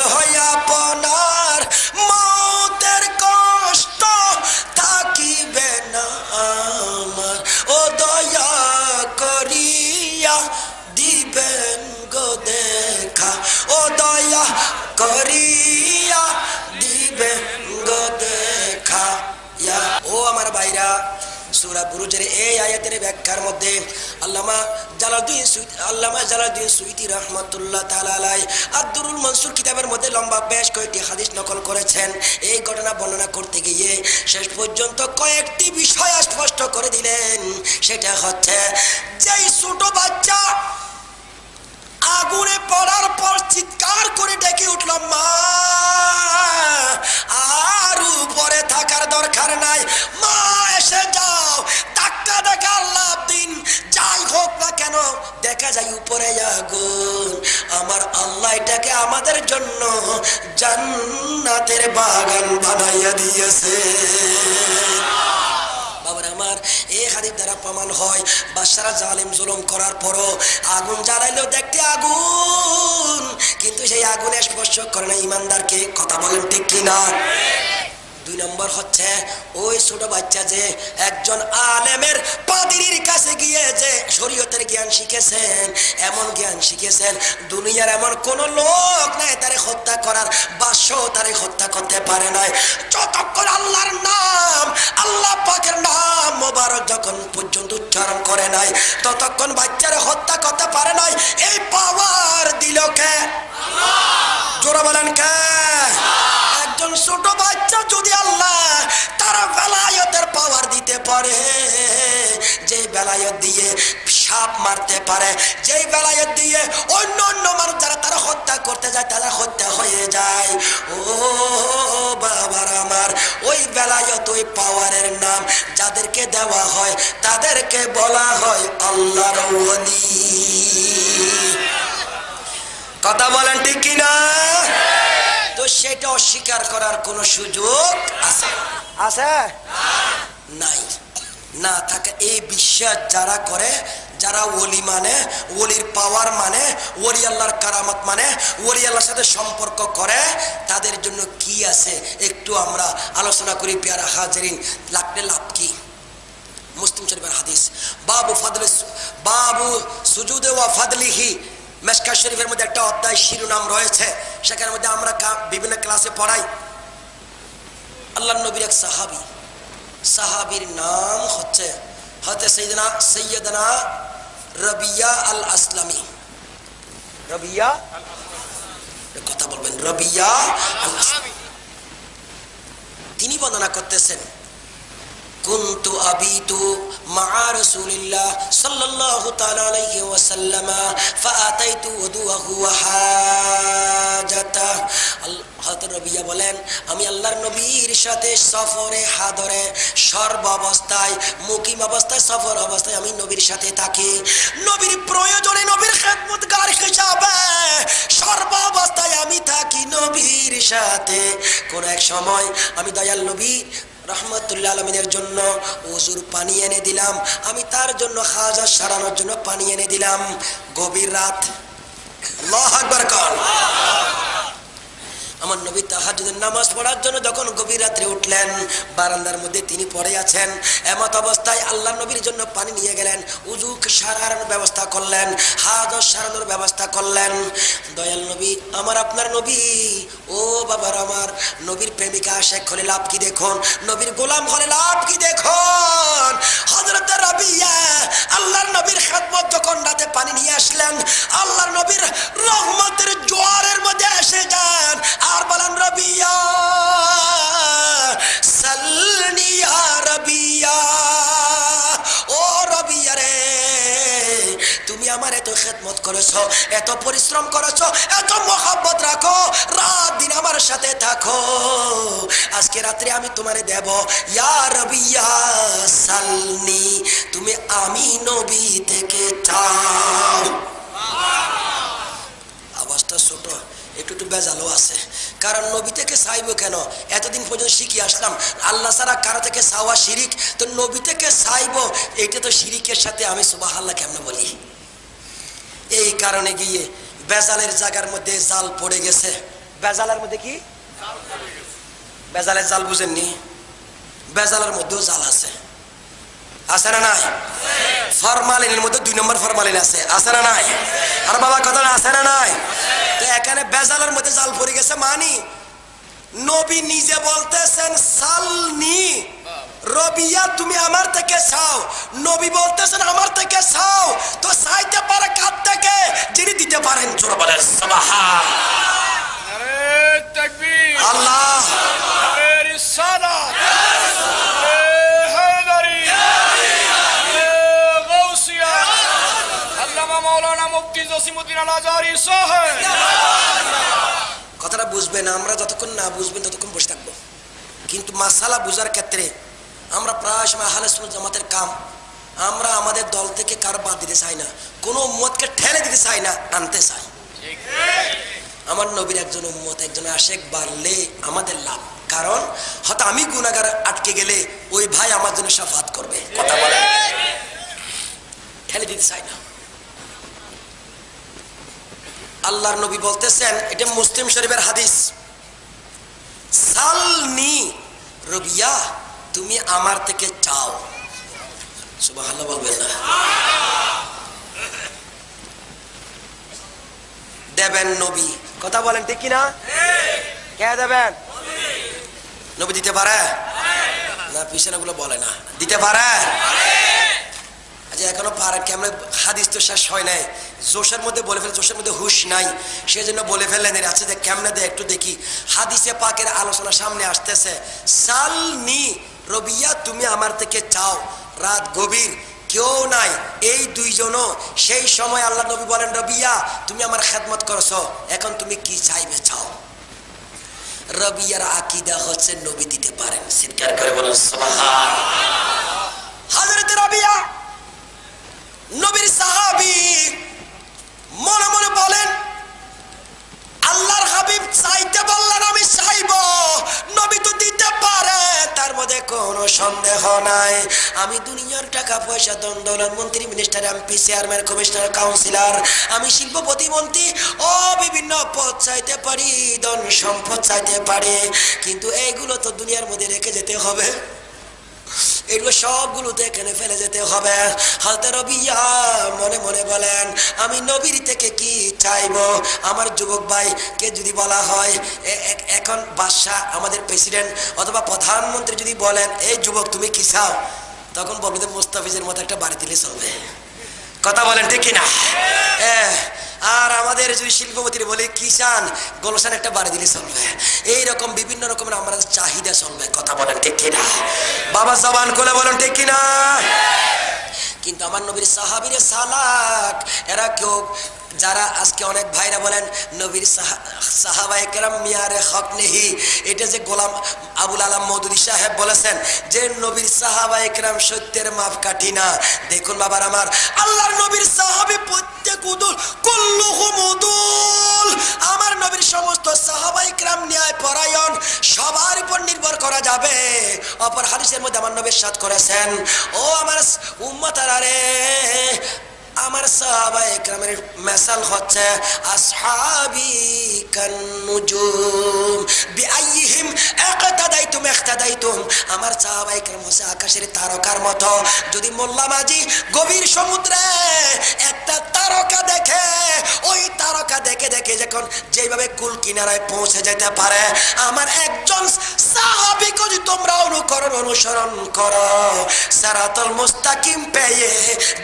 আপনার, মৌতের কষ্ট থাকিবে না আমার, ও দয়া করিয়া দিবেন গো দেখা, ও দয়া করিয়া দিবেন গো দেখা। ও আমার ভাইরা, সূরা বুরুজের এই আয়াতের ব্যাখ্যার মধ্যে আল্লামা জালালউদ্দিন সুয়ুতী রাহমাতুল্লাহ তাআলা আলাইহি আদ-দুরুল মনসুর কিতাবের মধ্যে লম্বা বেশ কয়েকটি হাদিস নকল করেছেন। এই ঘটনা বর্ণনা করতে গিয়ে শেষ পর্যন্ত কয়েকটি বিষয় স্পষ্ট করে দিলেন। সেটা হচ্ছে, যেই ছোট বাচ্চা আগুনে পড়ার পর চিৎকার করে ডেকে উঠল, মা আর উপরে থাকার দরকার নাই, মা এসে যাও, ধাক্কা দেখা আল্লাহ দিন যাই হোক না কেন দেখা যায় উপরে আগুন। আমার আল্লাহ এটাকে আমাদের জন্য জান্নাতের বাগান বানাইয়া দিয়েছে। বাবার আমার, এই হাদিস দ্বারা প্রমাণ হয় বাদশারা জালিম জুলুম করার পরও আগুন জ্বালাইলেও দেখতে আগুন, কিন্তু সেই আগুনে স্পর্শ করে না ইমানদারকে। কথা বলেন ঠিক কিনা? দুই নম্বর হচ্ছে, ওই ছোট বাচ্চা যে একজন আলেমের পাদ্রীর কাছে গিয়ে যে শরীয়তের জ্ঞান শিখেছেন, এমন জ্ঞান শিখেছেন দুনিয়ার এমন কোন লোক নাই তারে হত্যা করার, বাদশাও তারে হত্যা করতে পারে নাই। যতক্ষণ আল্লাহর নাম, আল্লাহ পাকের নাম মোবারক যখন পর্যন্ত উচ্চারণ করে নাই, ততক্ষণ বাচ্চারে হত্যা করতে পারে নাই। এই পাওয়ার দিল কে? আল্লাহ। জোরে বলেন কে? একজন ছোট বাচ্চা যদি আল্লাহ তারা বেলায়েতের পাওয়ার দিতে পারে, যে বেলায়েত দিয়ে সাপ মারতে পারে, যেই বেলায়েত দিয়ে অন্য অন্য মানুষ যারা তারা হত্যা করতে যায় তারা হত্যা হয়ে যায়। ও বাবার আমার, ওই বেলায়েত, ওই পাওয়ারের নাম যাদেরকে দেওয়া হয় তাদেরকে বলা হয় আল্লাহর ওলি। কথা বলেন ঠিক কিনা? তো সেটা অস্বীকার করার কোন সুযোগ আছে? আছে নাই। না থাকে এই বিশ্বাস যারা করে, যারা ওলি মানে, ওলির পাওয়ার মানে, ওলি আল্লাহর কারামত মানে, ওলি আল্লাহর সাথে সম্পর্ক করে, তাদের জন্য কি আছে একটু আমরা আলোচনা করি। পেয়ারা হাজিরিন, লাগলে লাভ কি? মুসলিম শরীফের হাদিস, বাবু সুজুদে ওয়া ফাদলিহি, মিশকাত শরীফের মধ্যে একটা অধ্যায় শিরোনাম রয়েছে, সেখানের মধ্যে আমরা বিভিন্ন ক্লাসে পড়াই। আল্লাহর নবীর এক সাহাবীর নাম হচ্ছে সৈয়দনা রবিয়া আল আসলামী। রবিয়া, কথা বলবেন, রবিয়া আল আসলামী। তিনি বর্ণনা করতেছেন, কুনতু আবিতু মা রাসূলিল্লাহ সাল্লাল্লাহু তাআলা আলাইহি ওয়াসাল্লাম ফাআতাইতু ওয়াদুহু ওয়া হাজাতা। হযরত রবিয়া বলেন, আমি আল্লাহর নবীর সাথে সফরে হাদরে সর্বাবস্থায়, মুকিম অবস্থায়, সফর অবস্থায় আমি নবীর সাথে থাকি। নবীর প্রয়োজনে নবীর খেদমতগার হিসাবে সর্বাবস্থায় আমি থাকি নবী সাথে কোন এক সময় আমি দয়াল নবী রহমতুল্লাহ আলমিনের জন্য ওযুর পানি এনে দিলাম, আমি তার জন্য হাজাত সারানোর জন্য পানি এনে দিলাম। গভীর রাত, আল্লাহু আকবার কর। আমার নবী তাহাজ্জুদের নামাজ পড়ার জন্য যখন গভীর রাত্রে উঠলেন, বারান্দার মধ্যে তিনি পড়ে আছেন। এমত অবস্থায় আল্লাহ নবীর জন্য পানি নিয়ে গেলেন, উযু সারানোর ব্যবস্থা করলেন, হাজাত সারানোর ব্যবস্থা করলেন। দয়াল নবী, আমার আপনার নবী, ও বাবার আমার, নবীর প্রেমিকা আশেক হলে লাভ কি দেখুন, নবীর গোলাম হলে লাভ কি দেখুন। হযরত রাবিয়া আল্লাহর নবীর খেদমত যখন রাতে পানি নিয়ে আসলেন, আল্লাহর নবীর রহমতের জোয়ারের মধ্যে এসে যান আর বলেন, রাবিয়া সাল্লি ইয়া রাবিয়া, ও রাবিয়া রে, তুমি আমার এত খেদমত করেছো, এত পরিশ্রম করেছো, এত মহব্বত রাখো, রাত দিন আমার সাথে থাকো, আজকে রাত্রে আমি তোমারে দেব। ইয়া রাবিয়া সাল্লি, তুমি আমি নবী থেকে চাও। আওয়াজটা ছোট, একটু একটু বেজালো আছে, কারণ নবী থেকে চাইবো কেন? এতদিন পর্যন্ত শিখে আসলাম আল্লাহ ছাড়া কারো থেকে চাওয়া শিরিক, তো নবী থেকে চাইবো এইটা তো শিরিকের সাথে আমি সুবহানাল্লাহ কেমনে বলি? এই কারণে গিয়ে বেজালের জায়গার মধ্যে জাল পড়ে গেছে। বেজালের মধ্যে কি? বেজালের জাল বুঝেননি? বেজালের মধ্যেও জাল আছে, আছে না নাই? ফরমালিনের মধ্যে 2 নম্বর ফরমালিন আছে, আছে না নাই? আর বাবা কথা আছে না নাই? তো এখানে বেজালের মধ্যে জাল পড়ে গেছে। মানি নবী নিজে বলতেছেন সালনি, রবিয়া তুমি আমার থেকে চাও, নবী বলতেছেন আমার থেকে চাও, তো চাইতে পারে কার থেকে? যিনি দিতে পারেন। জোরে বলেন সুবহান আল্লাহ। কথাটা বুঝবেন, আমরা যতক্ষণ না বুঝবেন ততক্ষণ বসে থাকবো, কিন্তু মাসালা বুঝার ক্ষেত্রে আমরা প্রায় সময় আহলে সুন্নাত জামাতের কাম, আমরা আমাদের দল থেকে কারো বাদ দিতে চাই না, কোনো উম্মতকে ঠেলে দিতে চাই না, আনতে চাই। আমার নবীর একজন উম্মত, একজন আশেক বাড়লে আমাদের লাভ, কারণ হয়তো আমি গুনাহগার আটকে গেলে ওই ভাই আমার জন্য শাফাত করবে। কথা বলে ঠেলে দিতে চাই না। আল্লাহর নবী বলতেছেন, এটা মুসলিম শরীফের হাদিস, সালনি রবিয়া তুমি আমার থেকে চাও। সুবহানাল্লাহ বলবেন না? দেবেন নবী, কথা বলেন ঠিক কিনা? কে দেবেন? নবী দিতে পারে না? পিছনেগুলো বলে না দিতে পারে। আচ্ছা এখনো পারেন কেমন? হাদিস তো শেষ হয় নাই, জোশের মধ্যে বলে ফেলে, জোশের মধ্যে হুশ নাই, সেজন্য বলে ফেললেন। আচ্ছা যে কেমনে দেয় একটু দেখি। হাদিসে পাকের আলোচনা সামনে আসতেছে, সালনি রবিয়া তুমি আমার থেকে চাও। রাত গভীর, কেউ নাই, এই দুইজনও। সেই সময় আল্লাহ নবী বলেন, রবিয়া তুমি আমার খেদমত করছো, এখন তুমি কি চাইবে চাও। রবিয়ার আকীদা হচ্ছে নবী দিতে পারেন। চিৎকার করে বলেন সুবহান। হযরত রবিয়া নবীর সাহাবী, মনে মনে বলেন, আল্লাহর হাবিব চাইতে বললেন আমি চাইব, নবী তো দিতে পারে, তার মধ্যে কোনো সন্দেহ নাই। আমি দুনিয়ার টাকা পয়সা, দণ্ডদৌলত, মন্ত্রী, minister, MP, chairman, commissioner, councillor, আমি শিল্প প্রতিমন্ত্রী ও বিভিন্ন পদ চাইতে পারি, ধন সম্পদ চাইতে পারি, কিন্তু এইগুলো তো দুনিয়ার মধ্যে রেখে যেতে হবে, এগুলো সবগুলোতে এখানে ফেলে যেতে হবে। হযরত রবিয়া মনে মনে বলেন, আমি নবীর থেকে কি চাইবো? আমার যুবক ভাই কে যদি বলা হয়, এখন বাদশাহ, আমাদের প্রেসিডেন্ট অথবা প্রধানমন্ত্রী যদি বলেন, এই যুবক তুমি কি চাও, তখন বলবে মুস্তাফিজের মতো একটা বাড়ি দিলে চলবে। কথা বলেন ঠিক কিনা? আর আমাদের যদি শিল্পপতির বলে কি চান, গোলশান একটা বাড়ি দিলে চলবে। এইরকম বিভিন্ন রকমের আমরা চাহিদা চলবে। কথা বলেন ঠিক কিনা? বাবা জবান খুলে বলেন ঠিক কিনা? কিন্তু আমার নবীর সাহাবীরে সালাক, এরা কেউ যারা আজকে অনেক ভাইরা বলেন নবীর সাহাবায়ে কেরাম মিয়ারে হক নেহি, এটা যে গোলাম আবুল আলম মওদুদী সাহেব বলেছেন যে নবীর সাহাবায়ে কেরাম সত্যের মাপকাঠি না। দেখুন বাবার আমার, আল্লাহর নবীর সাহাবী প্রত্যেক উদুল, কুল্লুহুম উদুল। আমার নবীর সমস্ত সাহাবায়ে কেরাম ইসলাম ন্যায় পরায়ণ সবার উপর নির্ভর করা যাবে। অপর হাদিসের মধ্যে আমার নবী ইরশাদ করেছেন, ও আমার উম্মতারা রে, আমার সাহাবায়ে কেরামের মিসাল হচ্ছে আসহাবি কান্নুজুম বিআইহিম ইকতাদাইতুম ইকতাদাইতুম। আমার সাহাবায়ে কেরাম হচ্ছে আকাশের তারকার মতো। যদি মোল্লা মাঝি গভীর সমুদ্রে একটা তারকা দেখে, ওই তারকা দেখে দেখে যখন যেভাবে কুল কিনারায় পৌঁছে যেতে পারে, আমার একজন সাহাবীকে যদি তোমরা অনুসরণ করো, সিরাতুল মুস্তাকিম পেয়ে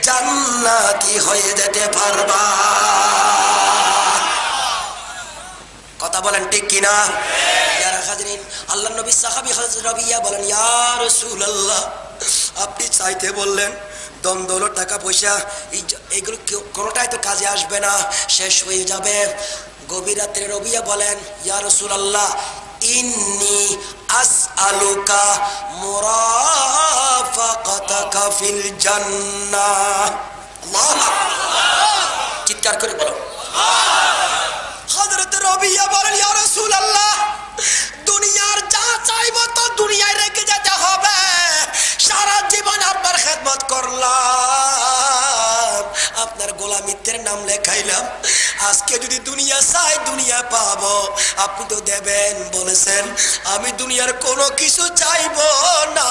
জান্নাতি হয়ে যেতে পারবা। কথা বলেন ঠিক কিনা? ইয়ারা হাজরিন, আল্লাহর নবী সাহাবী হযরত রাবিয়া বলেন, ইয়া রাসূলুল্লাহ, আপনি চাইতে বললেন ধন দৌলত টাকা পয়সা এইগুলো কোনোটাই তো কাজে আসবে না, শেষ হয়ে যাবে। গভীর রাত্রে রবিয়া বলেন, ইয়া রাসূলুল্লাহ, ইন্নী আসআলুকা মুরাফাকাতাকা ফিল জান্নাহ। আল্লাহ, চিৎকার করে বলো। হযরত রবিয়া বলেন, ইয়া রাসূলুল্লাহ, দুনিয়ার যা চাইবো তো দুনিয়ায় রেখে যেতে হবে। সারা জীবন আপনার খেদমত করলাম, আপনার গোলামিত্বের নাম লেখাইলাম। আজকে যদি দুনিয়া চাই দুনিয়া পাবো, আপনি তো দেবেন বলেছেন। আমি দুনিয়ার কোনো কিছু চাইবো না,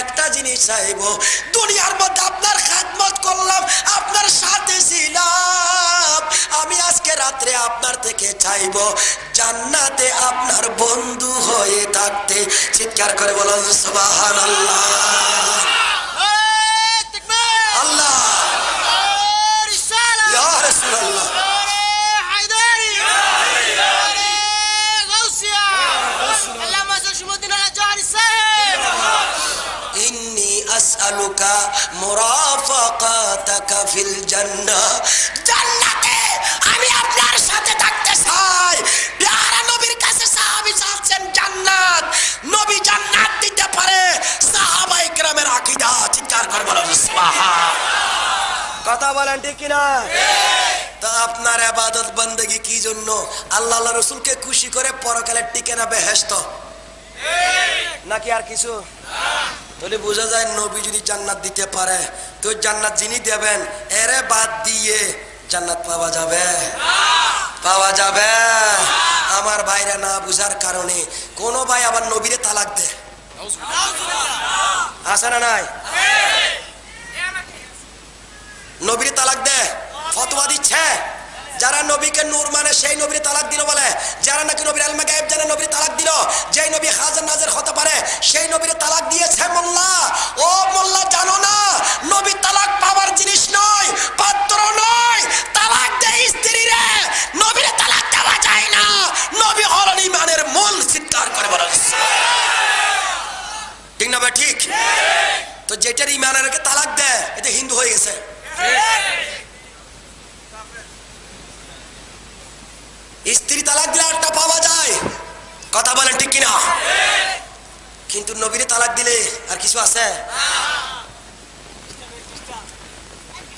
একটা জিনিস চাইবো, দুনিয়ার মধ্যে আপনার খেদমত করলাম, আপনার সাথে ছিলাম। আমি আজকে রাত্রে আপনার থেকে চাইবো জান্নাতে আপনার বন্ধু হয়ে থাকতে। চিৎকার করে বলুন সুবহানাল্লাহ। আল্লাহ, ইয়া রাসূলুল্লাহ, ইন্নী আসআলুকা মুরাফাকাতাকা ফিল জান্নাহ। জান্নাতে আমি আপনার সাথে থাকতে চাই। প্যারা নবীর কাছে সাহাবী চাচ্ছেন জান্নাত, নবী জান্নাত দিতে পারে, সাহাবায়ে কেরামের আকীদা। চিৎকার করে বলেন সুবহানাল্লাহ। কথা বলেন ঠিক কিনা? তা আপনার ইবাদত বندگی কি জন্য? আল্লাহ আল্লাহ রাসূলকে খুশি করে পরকালে টিকে না বেহেশত, নাকি আর কিছু? তাহলে বোঝা যায় নবী যদি জান্নাত দিতে পারে, তো জান্নাত যিনি দেবেন এরে বাদ দিয়ে জান্নাত পাওয়া যাবে? পাওয়া যাবে? আমার ভাইরা না বুঝার কারণে কোন ভাই আবার নবীরে তালাক দেয়, আছে না নাই? নবীরে তালাক দেয়, ফতোয়া দিচ্ছে। যারা নবীকে নূর মানে সেই নবীর তালাক দিল বলে, যারা নাকি নবীর ইলমে গায়েব জানে নবীর তালাক দিল। যেই নবী হাজির নাজির হতে পারে সেই নবীর তালাক দিয়েছে মোল্লা। ও মোল্লা, জানো না নবী তালাক পাওয়ার জিনিস নয়, পাত্র নয়। তালাক দেয় স্ত্রী রে, নবীর তালাক দেওয়া যায় না। নবী হলেন ঈমানের মূল। চিৎকার করে বলেন ঠিক না? ঠিক। তো যেটার ঈমানের তালাক দেয় এটা হিন্দু হয়ে গেছে। স্ত্রী তালাক দিলে একটা পাওয়া যায়, কথা বলেন ঠিক কিনা? কিন্তু নবীর তালাক দিলে আর কিছু আছে?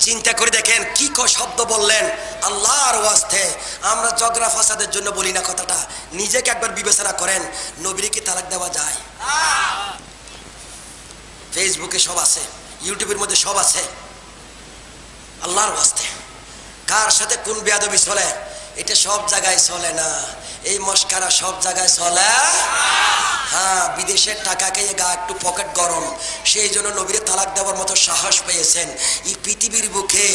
চিন্তা করে দেখেন কি শব্দ বললেন আল্লাহর ওয়াস্তে। আমরা ঝগড়া ফাসাদের জন্য বলি না কথাটা, নিজেকে একবার বিবেচনা করেন। নবীর কি তালাক দেওয়া যায়? ফেসবুকে সব আছে, ইউটিউবের মধ্যে সব আছে। আল্লাহর ওয়াস্তে কার সাথে কোন বেয়াদবি চলে এটা সব জায়গায় চলে না। এই মস্কারা সব জায়গায় চলে। হ্যাঁ, বিদেশের টাকা খেয়ে গা একটু পকেট গরম, সেই জন্য নবীরে তালাক দেওয়ার মতো সাহস পেয়েছেন। এই পৃথিবীর বুকে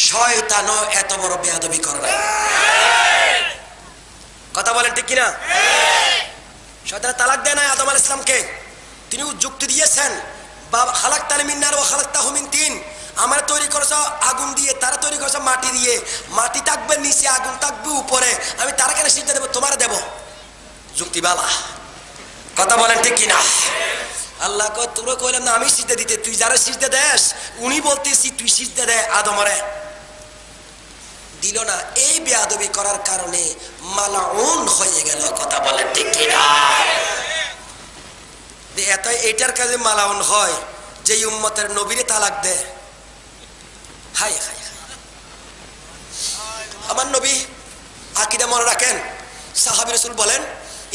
শয়তানও এত বড় বেয়াদবি করে না। কথা বলেন ঠিক কিনা? শয়তান তালাক দেয় না আদম আলাইহিস সালামকে। তিনি যুক্তি দিয়েছেন, বাবা খালাকতানি মিন নার ওয়া খালাকতাহু মিন তিন। আমার তৈরি করেছ আগুন দিয়ে, তারা তৈরি করেছে মাটি দিয়ে। মাটি থাকবে নিচে, আগুন থাকবে উপরে। আমি তারা কেন সিজদা দেবো? তোমার দেব। যুক্তি বালা। কথা বলেন ঠিক কিনা? আল্লাহ কয় তোমরা কইলাম না আমি সিজদা দিতে, তুই যারা সিজদা দেস উনি বলতেছি তুই সিজদা দে আদমরে। দিল না। এই বেয়াদবি করার কারণে মালাউন হয়ে গেল। কথা বলেন ঠিক কিনা? এত এইটার কাজে মালাউন হয় যে উম্মতের নবীরে তালাক দেয়। হাই হাই, আমার নবী আকীদা মনে রাখেন, সাহাবী রাসূল বলেন,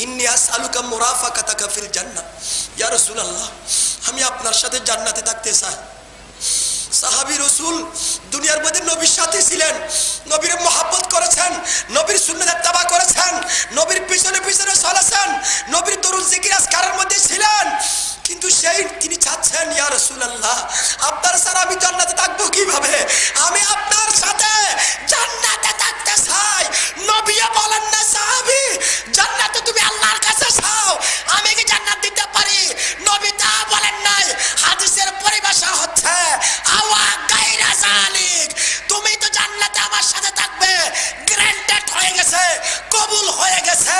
ইন্নী আসআলুকা মুরাফাকাতাকা ফিল জান্নাহ, ইয়া রাসূলুল্লাহ, আমি আপনার সাথে জান্নাতে থাকতে চাই। সাহাবী রাসূল দুনিয়ার মধ্যে নবীর সাথে ছিলেন, নবীর মহব্বত করেছেন, নবীর সুন্নাত ইত্তেবা করেছেন, নবীর পিছনে পিছনে চলেছেন, নবীর দরুদ জিকির আজকারের মধ্যে ছিলেন, কিন্তু সেই তিনি চাচ্ছেন, ইয়া রাসূলুল্লাহ, আপনার ছাড়া আমি জান্নাতে থাকবো কিভাবে? আমি আপনার সাথে জান্নাতে থাকতে চাই। নবী বলেন না, সাহাবী, জান্নাতে তুমি আল্লাহর কাছে চাও, আমি কি জান্নাত দিতে পারি? নবী তা বলেন নাই। হাদিসের পরিভাষা হচ্ছে আওয়া গায়রা যালিক, তুমি তো জান্নাতে আমার সাথে থাকবে, গ্রান্টেড হয়ে গেছে, কবুল হয়ে গেছে।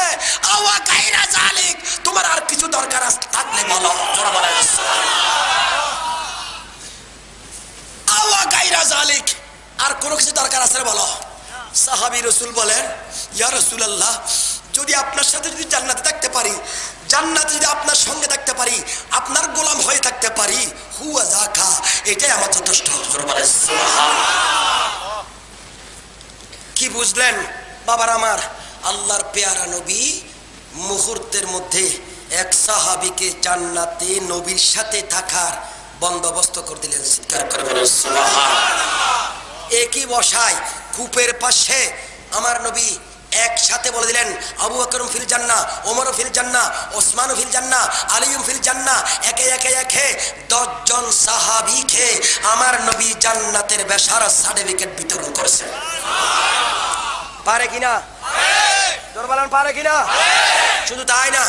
আওয়া গায়রা যালিক, তোমার আর কিছু দরকার থাকলে বলো। জোরে বলেন সুবহানাল্লাহ। আওয়া গায়রা যালিক, আর কোনো কিছু দরকার আছে বলো। সাহাবী রাসূল বলেন, ইয়া রাসূলুল্লাহ, যদি আপনার সাথে যদি জান্নাতে থাকতে পারি, জান্নাতে যদি আপনার সঙ্গে থাকতে পারি, আপনার গোলাম হয়ে থাকতে পারি, হুয়া যাকা, এটাই আমার যথেষ্ট। কি বুঝলেন বাবার আমার? আল্লাহর পেয়ারা নবী মুহূর্তের মধ্যে এক সাহাবীকে জান্নাতে নবীর সাথে থাকার বন্দোবস্ত করে দিলেন। চিৎকার করে বলেন সুবহানাল্লাহ। একই বসায় কূপের পাশে আমার নবী একসাথে বলে দিলেন, আবু বকর ফিল জান্নাহ, ওমর ফিল জান্নাহ, ওসমান ফিল জান্নাহ, আলী ফিল জান্নাহ। একে একে একে 10 জন সাহাবীকে আমার নবী জান্নাতের বেশারা সার্টিফিকেট বিতরণ করেছেন। পারে কিনা? জোরে বলেন, পারে কিনা? শুধু তাই না,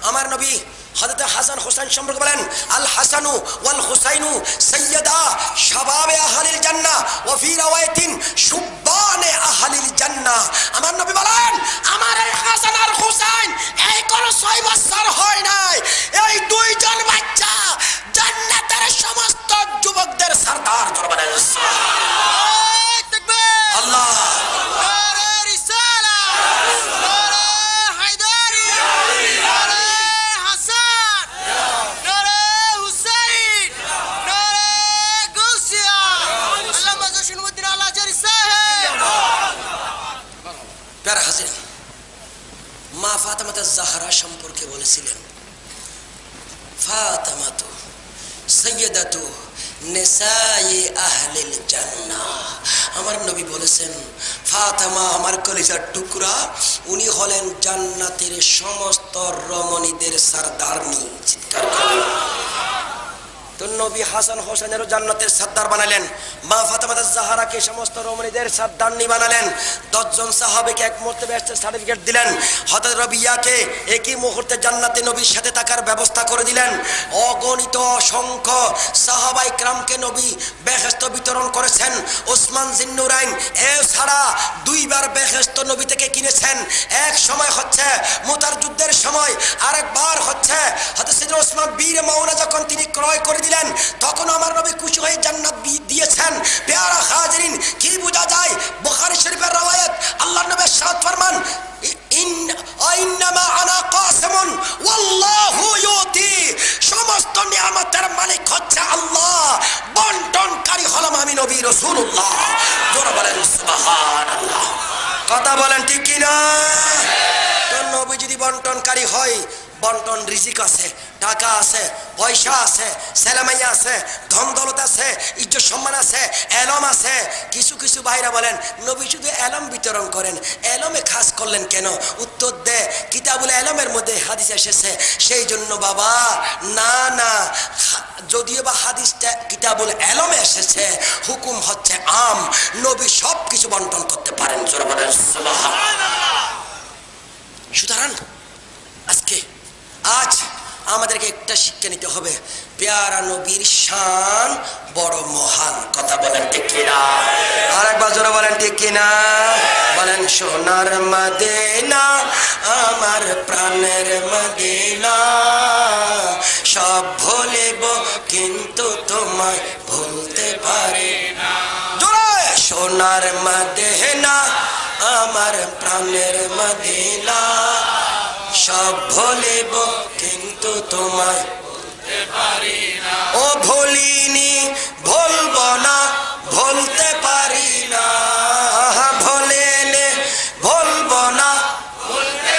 আমার নবী হযরত হাসান হোসেন সম্পর্কে বলেন, আল হাসানু ওয়াল হুসাইনু সাইয়্যিদা শাবাবে আহলিল জান্নাহ ওয়া ফি রাওয়ায়াতিন শুববানে আহলিল জান্নাহ। আমার নবী বলেন, আমার এই হাসান আর হুসাইন এই কোন 6 বছর হয় নাই, এই 2 জন বাচ্চা জান্নাতের সমস্ত যুবকদের সরদার। জোরে বলেন সুবহানাল্লাহ, তাকবীর, আল্লাহ মা ফাতেমা জাহরা সম্পর্কে বলেছিলেন, ফাতেমা তো সাইয়্যিদাতু নিসায়ে আহলিল জান্নাহ। আমার নবী বলেছেন, ফাতেমা আমার কলিজার টুকরা, উনি হলেন জান্নাতের সমস্ত রমণীদের সরদারনি। চিৎকার করে তো নবী হাসান হোসেনেরও জান্নাতের সর্দার বানালেন, মা ফাতেমা জাহরাকে সমস্ত রমণীদের সর্দারনি বানালেন। 10 জন সাহাবীকে এক মুহূর্তে বেহেশতের সার্টিফিকেট দিলেন। হযরত রাবিয়াকে একই মুহূর্তে জান্নাতে নবীর সাথে থাকার ব্যবস্থা করে দিলেন। অগণিত অসংখ্য সাহাবায়ে কেরামকে নবী বেহেশত বিতরণ করেছেন। ওসমান জিন্নুরাইন এছাড়া 2 বার বেহেশত নবী থেকে কিনেছেন। এক সময় হচ্ছে মুতার যুদ্ধের সময়, আরেকবার হচ্ছে হযরত সাইয়েদনা ওসমান বীর মাওনা যখন তিনি ক্রয় করে দিলেন, তখন আমার নবী খুশি হয়ে জান্নাত দিয়েছেন। পেয়ারা হাজিরিন, কি বোঝা যায়? বুখারী শরীফের রওয়ায়াত, আল্লাহর নবী ইরশাদ ফরমান, ইন্নামা আনা কাসিমুন ওয়াল্লাহু ইউতি, সমস্ত নিয়ামতের মালিক হচ্ছে আল্লাহ, বন্টনকারী হলাম আমি নবী রাসূলুল্লাহ। জোরে বলেন সুবহানাল্লাহ। কথা বলেন ঠিক কি না? তো নবী যদি বন্টনকারী হয়, বন্টন রিজিক আছে, টাকা আছে, পয়সা আছে, ছেলেমাইয়া আছে, ধন দৌলত আছে, ইজ্জত সম্মান আছে, এলম আছে। কিছু কিছু ভাইরা বলেন, নবী শুধু এলম বিতরণ করেন, এলমে খাস করলেন কেন? উত্তর দে, কিতাবুল এলমের মধ্যে হাদিস এসেছে, সেই জন্য বাবা না না, যদিও বা হাদিসটা কিতাবুল এলমে এসেছে, হুকুম হচ্ছে আম, নবী সব কিছু বন্টন করতে পারেন। জোরে বলেন সুবহানাল্লাহ। সুতরাং আজ আমাদেরকে একটা শিক্ষা নিতে হবে, পেয়ারা নবীর শান বড় মহান। কথা বলেন ঠিক কিনা? আরেকবার জোরে বলেন ঠিক কিনা? বলেন, সোনার মদিনা আমার প্রাণের মদিনা, সব ভুলিব কিন্তু তোমায় ভুলতে পারি না। জোরে, সোনার মদিনা আমার প্রাণের মদিনা, সব ভুলিব কিন্তু তোমায় ভুলতে পারি না। ও ভুলিনি, ভুলব না, ভুলতে পারি না, ভুলিনি, ভুলব না, ভুলতে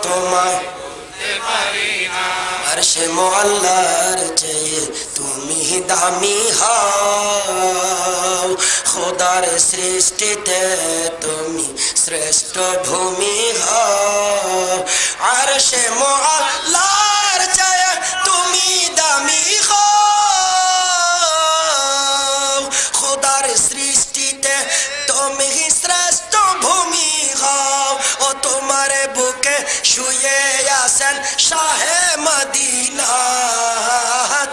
তোমায় আরশে মোয়াল্লার চেয়ে তুমি দামি হও, খোদার সৃষ্টিতে তুমি শ্রেষ্ঠ ভূমি হও। আরশে মোয়াল্লার চেয়ে তুমি দামি হও, খোদার সৃষ্টিতে তুমি শ্রেষ্ঠ ভূমি হও। ও তোমার বুকে শুয়ে আছেন শাহে মদিনা,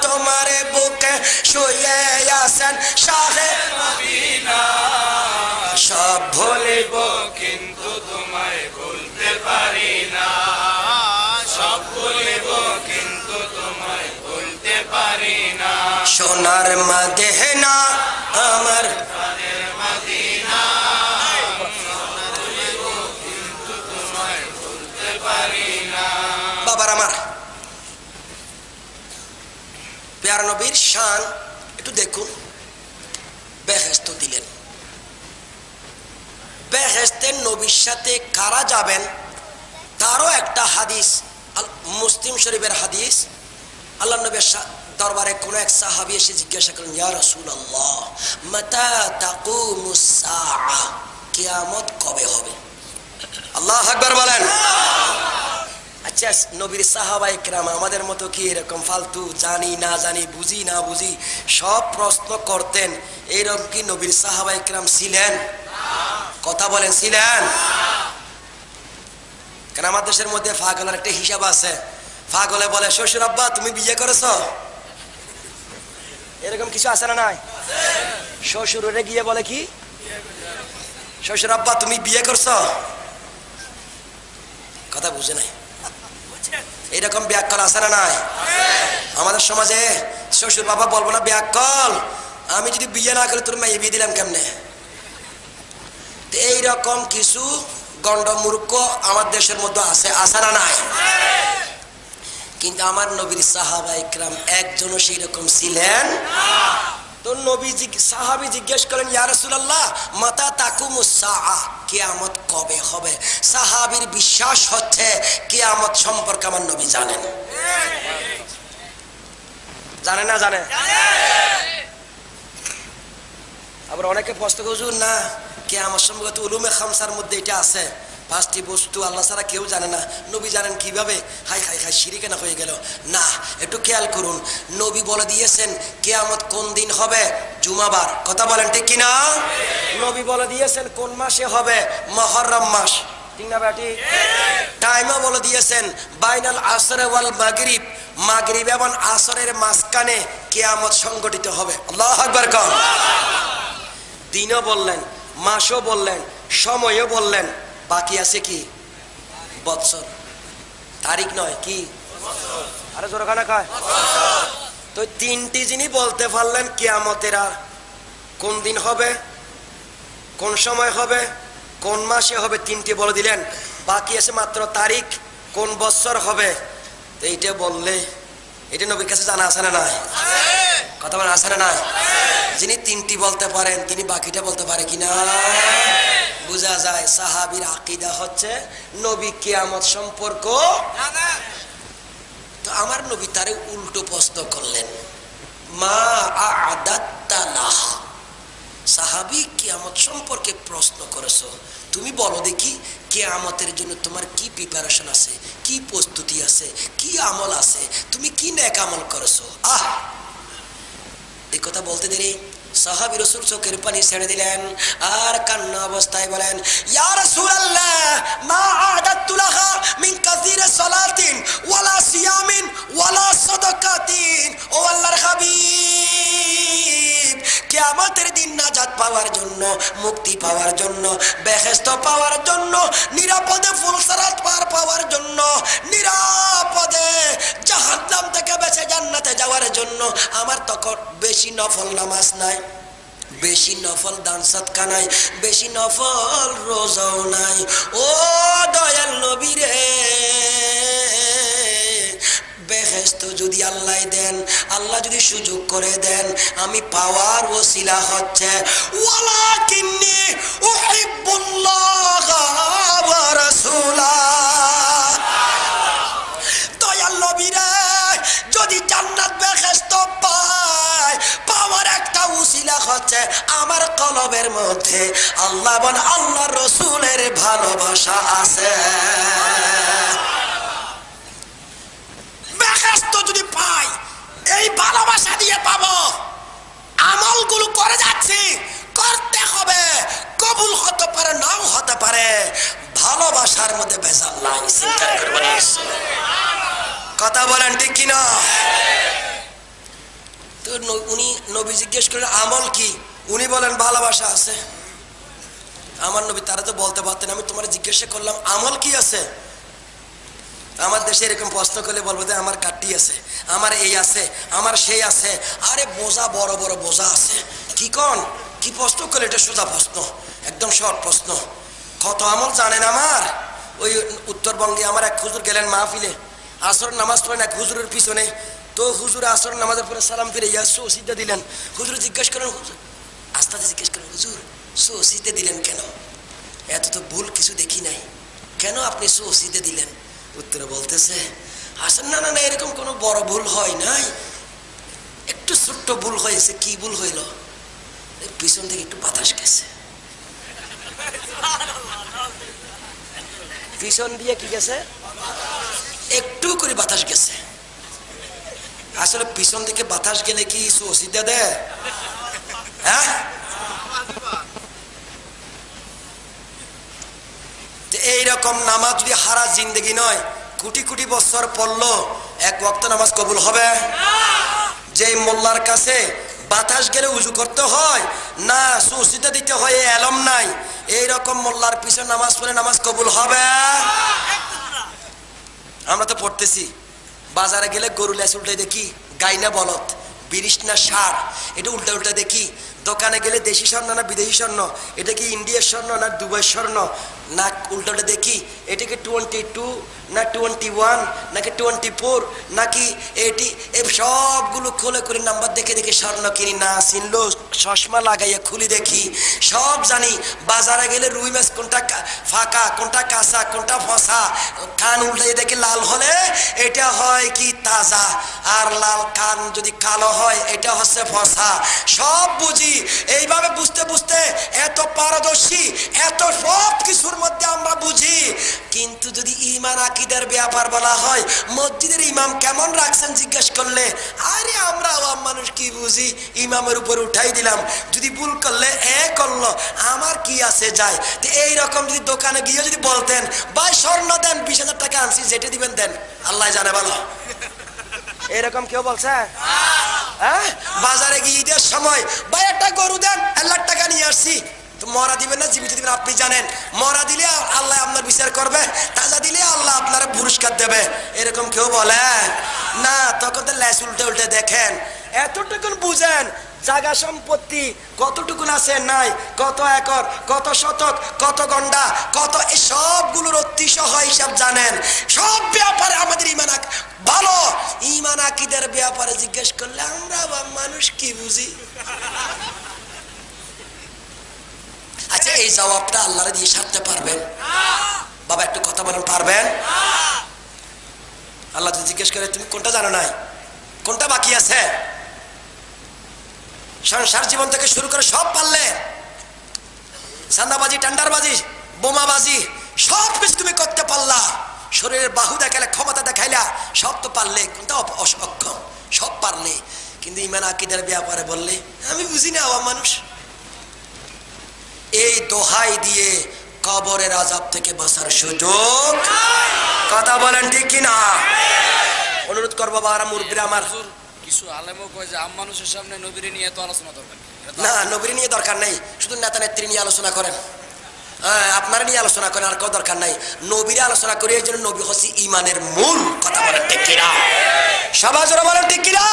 তোমার বুকে শুয়ে আছেন শাহে মদিনা। সব ভুলিব কিন্তু তোমায় ভুলতে পারি না, সব ভুলিব কিন্তু তোমায় ভুলতে পারি না। সোনার মদিনা আমার প্রাণের মদিনা, ভুলিব কিন্তু তোমায় ভুলতে পারি না। বাবার আমার প্যার নবীর শান একটু দেখুন। বেহেশত দিলেন, বেহেশতের নবীর সাথে কারা যাবেন তারও একটা হাদিস, মুসলিম শরীফের হাদিস। আল্লাহ নবীর দরবারে কোন এক সাহাবী এসে জিজ্ঞাসা করেন, ইয়া রাসূলুল্লাহ মাতা তাকুমুস সাআ, কিয়ামত কবে হবে? আল্লাহু আকবার বলেন। আচ্ছা নবীর সাহাবায়ে কেরাম আমাদের মতো কি এরকম ফালতু জানি না জানি বুঝি না বুঝি সব প্রশ্ন করতেন? এইরকম কি নবীর সাহাবায়ে কেরাম ছিলেন? কথা বলেন, ছিলেন? কারণ আমার দেশের মধ্যে পাগলের একটা হিসাব আছে। পাগলে বলে, শ্বশুর আব্বা তুমি বিয়ে করেছো? এরকম কিছু আছে না নাই? শ্বশুরে গিয়ে বলে কি, শ্বশুর আব্বা তুমি বিয়ে করছো? কথা বুঝে নাই। এইরকম ব্যাকল আছে না নাই? আমাদের সমাজে শ্বশুর বাবা বলবো না, ব্যাকল আমি যদি বিয়ে না করি তোর মেয়ে বিয়ে দিলাম কেমনে? এইরকম কিছু গন্ডমূর্খ আমার দেশের মধ্যে আছে, আছে না নাই? কিন্তু আমার নবীর সাহাবায়ে কেরাম একজনও সেই রকম ছিলেন। তো নবী সাহাবী জিজ্ঞেস করেন, ইয়া রাসূলুল্লাহ মাতা তাকুমুস সাআ, কিয়ামত কবে হবে? সাহাবীর বিশ্বাস হচ্ছে কিয়ামত সম্পর্কে আমার নবী জানেন। জানে না জানে? আবার অনেকে প্রশ্ন করে, হুজুর না কিয়ামত সম্পর্কে উলুমে খামসার মধ্যে এটা আছে, পাঁচটি বস্তু আল্লাহ ছাড়া কেউ জানে না, নবী জানেন কিভাবে? হাই হাই হাই শিরকে না হয়ে গেল না। একটু খেয়াল করুন, নবী বলে দিয়েছেন কিয়ামত কোন দিন হবে? জুমাবার। কথা বলেন ঠিক কিনা? নবী বলে দিয়েছেন কোন মাসে হবে? মুহররম মাস। ঠিক না বেটি? টাইমও বলে দিয়েছেন বাইনাল আসর ওয়াল মাগরিব, মাগরিব এবং আসরের মাঝখানে কিয়ামত সংঘটিত হবে। আল্লাহু আকবার কও। দিনও বললেন, মাসও বললেন, সময়ও বললেন, বাকি আছে কি? বৎসর। তারিখ নয় কি? আরে জোরখানা কয়। তো তিনটি যিনি বলতে পারলেন কিয়ামতের আর কোন দিন হবে, কোন সময় হবে, কোন মাসে হবে, তিনটি বলে দিলেন। বাকি আছে মাত্র তারিখ, কোন বৎসর হবে। তো এইটা বললে এটা নবীর কাছে জানা আছে না নাই? কথা বলেন, আছে না নাই? যিনি তিনটি বলতে পারেন তিনি বাকিটা বলতে পারে কিনা? বোঝা যায় সাহাবীর আকীদা হচ্ছে নবী কিয়ামত সম্পর্ক। তো আমার নবী তারে উল্টো প্রশ্ন করলেন, মা আ'দাত্তা লাহ। সাহাবী কিয়ামত সম্পর্কে প্রশ্ন করেছো, তুমি বলো দেখি কিয়ামতের জন্য তোমার কি প্রিপারেশন আছে, কি প্রস্তুতি আছে, কি আমল আছে, তুমি কি নেক আমল করেছো? এই কথা বলতে দেরি সাহাবী রাসূল চোখের পানি ছেড়ে দিলেন আর কান্না অবস্থায় বলেন, ইয়া রাসূলুল্লাহ মা আ'দাতু লাহা মিন কাসীরি সালাতিন ওয়ালা সিয়ামিন ওয়ালা সাদাকাতিন। ও আল্লাহর হাবিব, কিয়ামতের দিন নাজাত পাওয়ার জন্য, মুক্তি পাওয়ার জন্য, বেহেশত পাওয়ার জন্য, নিরাপদে ফুলসিরাত পার পাওয়ার জন্য, নিরাপদে জাহান্নাম থেকে বেঁচে জান্নাতে যাওয়ার জন্য আমার তখন বেশি নফল নামাজ নাই, বেশি নফল দান সদকা নাই, বেশি নফল রোজাও নাই। ও দয়াল নবী রে, বেহেশত যদি আল্লাহ দেন, আল্লাহ যদি সুযোগ করে দেন, আমি পাওয়ার ওসিলা হচ্ছে ওয়ালাকিন্নী উহিব্বুল্লাহ ওয়া রাসূলাহ। আল্লাহ বল আল্লাহ রসুলের ভালোবাসা আছে। বেহেশত যদি পাই এই ভালোবাসা দিয়ে পাবো। আমলগুলো করে যাচ্ছি, করতে হবে, কবুল হতে পারে নাও হতে পারে, ভালোবাসার মধ্যে ভেজাল নাই। চিন্তা করবেন, কথা বলেন ঠিক কিনা? তো উনি নবী জিজ্ঞেস করেন আমল কি? উনি বলেন ভালোবাসা আছে। আমার নবী তারা তো বলতে পারতেন, আমি তোমার জিজ্ঞাসা করলাম আমল কি আছে। আমার দেশে এরকম প্রশ্ন করলে বলবো যে আমার কাটি আছে, আমার এই আছে, আমার সেই আছে। আরে বোঝা, বড় বড় বোঝা আছে। কি কন, কি প্রশ্ন করলে? এটা সোজা প্রশ্ন, একদম শর্ট প্রশ্ন। কত আমল জানেন আমার? ওই উত্তরবঙ্গে আমার এক হুজুর গেলেন মাহফিলে, আসর নামাজ পড়েন এক হুজুরের পিছনে। তো হুজুর আসর নামাজের পরে সালাম ফিরে সিদ্ধা দিলেন। হুজুর জিজ্ঞেস করেন, হুজুর আস্তে জিজ্ঞেস করেন, হুজুর সিদ্ধা দিলেন কেন? এত তো ভুল কিছু দেখি নাই, কেন আপনি সিদ্ধা দিলেন? উত্তরে বলতেছে, আসেন না না না, এরকম কোনো বড় ভুল হয় নাই, একটু ছোট্ট ভুল হয়েছে। কি ভুল হইল? পিছন থেকে একটু বাতাস গেছে। পিছন দিয়ে কি গেছে? একটু করে বাতাস গেছে। আসলে পিছন থেকে বাতাস গেলে কি সিদ্ধা দেয়? হ্যাঁ, এইরকম নামাজ যদি হারা জিন্দগি নয়, কোটি কোটি বছর পড়লো, এক ওয়াক্ত নামাজ কবুল হবে? যে মোল্লার কাছে বাতাস গেলে উজু করতে হয় না সুসিদা দিতে হয়, এলম নাই, এইরকম মোল্লার পিছনে নামাজ পড়ে নামাজ কবুল হবে? আমরা তো পড়তেছি, বাজারে গেলে গরু লেস উল্টে দেখি, গাই না বলদ, বিরিশ না ষাঁড়, এটা উল্টা উল্টা দেখি। দোকানে গেলে দেশি স্বর্ণ না বিদেশি স্বর্ণ, এটা কি ইন্ডিয়ার স্বর্ণ না দুবাইয়ের স্বর্ণ, না উল্টা উল্টা দেখি। এটা কি 22 না 21 নাকি 24 নাকি 80, এই সবগুলো খুলে করে নাম্বার দেখে দেখে স্বর্ণ কিনি। না চিনলো চশমা লাগাইয়া খুলি দেখি, সব জানি। বাজারে গেলে রুই মাছ কোনটা ফাঁকা, কোনটা কাঁচা, কোনটা ফসা, কান উল্টাই দেখে লাল হলে এটা হয় কি তাজা, আর লাল কান যদি কালো হয় এটা হচ্ছে ফসা। সব বুঝি। এইভাবে বুঝতে বুঝতে এত পারদর্শী, এত সব কিছুর মধ্যে আমরা বুঝি। কিন্তু যদি ইমান আকীদার ব্যাপার বলা হয়, মসজিদের ইমাম কেমন রাখছেন জিজ্ঞেস করলে, আরে আমরা আওয়াম মানুষ কি বুঝি, ইমামের উপর উঠাই দিলাম, যদি ভুল করলে করলো, আমার কি আছে যায়। তো এইরকম যদি দোকানে গিয়ে যদি বলতেন, ভাই স্বর্ণ দেন, 20,000 টাকা আনছি, যেটা দিবেন দেন, আল্লাহ জানে ভালো। এরকম কেউ বলছে? হ্যাঁ, বাজারে গিয়ে ঈদের সময় ভাই একটা গরু দেন, 1 লাখ টাকা নিয়ে আসছি, তো মরা দিবেন না জীবিত দিবেন আপনি জানেন। মরা দিলে আল্লাহ আপনার বিচার করবে, তাজা দিলে আল্লাহ আপনার পুরস্কার দেবে, এরকম কেউ বলে না। তখন তো লেস উল্টে উল্টে দেখেন, এতটুকুন বুঝেন জায়গা সম্পত্তি কতটুকুন আছে নাই, কত একর, কত শতক, কত গন্ডা, কত, এই সবগুলোর অতিশয় হিসাব জানেন। সব ব্যাপারে আমাদের ইমান ভালো। ইমান আকীদার ব্যাপারে জিজ্ঞেস করলে আমরা মানুষ কি বুঝি। আচ্ছা, এই জবাবটা আল্লাহরে দিয়ে সারতে পারবেন? বাবা একটু কথা বলেন, পারবেন? আল্লাহ যদি জিজ্ঞেস করে তুমি কোনটা জানো নাই, কোনটা বাকি আছে, সংসার জীবন থেকে শুরু করে সব পারলে, চাঁদাবাজি, টেন্ডারবাজি, বোমাবাজি, সব কিছু তুমি করতে পারলা, শরীরের বাহু দেখাইলে, ক্ষমতা দেখাইলা, সব তো পারলে, কোনটা অসক্ষম, সব পারলে। কিন্তু ইমান আকীদার ব্যাপারে বললে আমি বুঝি না, আওয়াম মানুষ। এই দোহাই দিয়ে কবরের আযাব থেকে বাঁচার সুযোগ, কথা বলেন ঠিক কিনা? অনুরোধ করবো বাবা মুরব্বীরা আমার, কিছু আলেমও কয় যে আম মানুষের সামনে নবীরে নিয়ে তো আলোচনা দরকার না, নবীর নিয়ে দরকার নেই, শুধু নেতা নেত্রী নিয়ে আলোচনা করেন। হ্যাঁ, আপনারা নিয়ে আলোচনা করেন, আর কেউ দরকার নাই। নবীরে আলোচনা করি, এই জন্য নবী হচ্ছে ইমানের মূল, কথা বলেন ঠিক কিনা? সবাই জোরে বলেন ঠিক কিনা?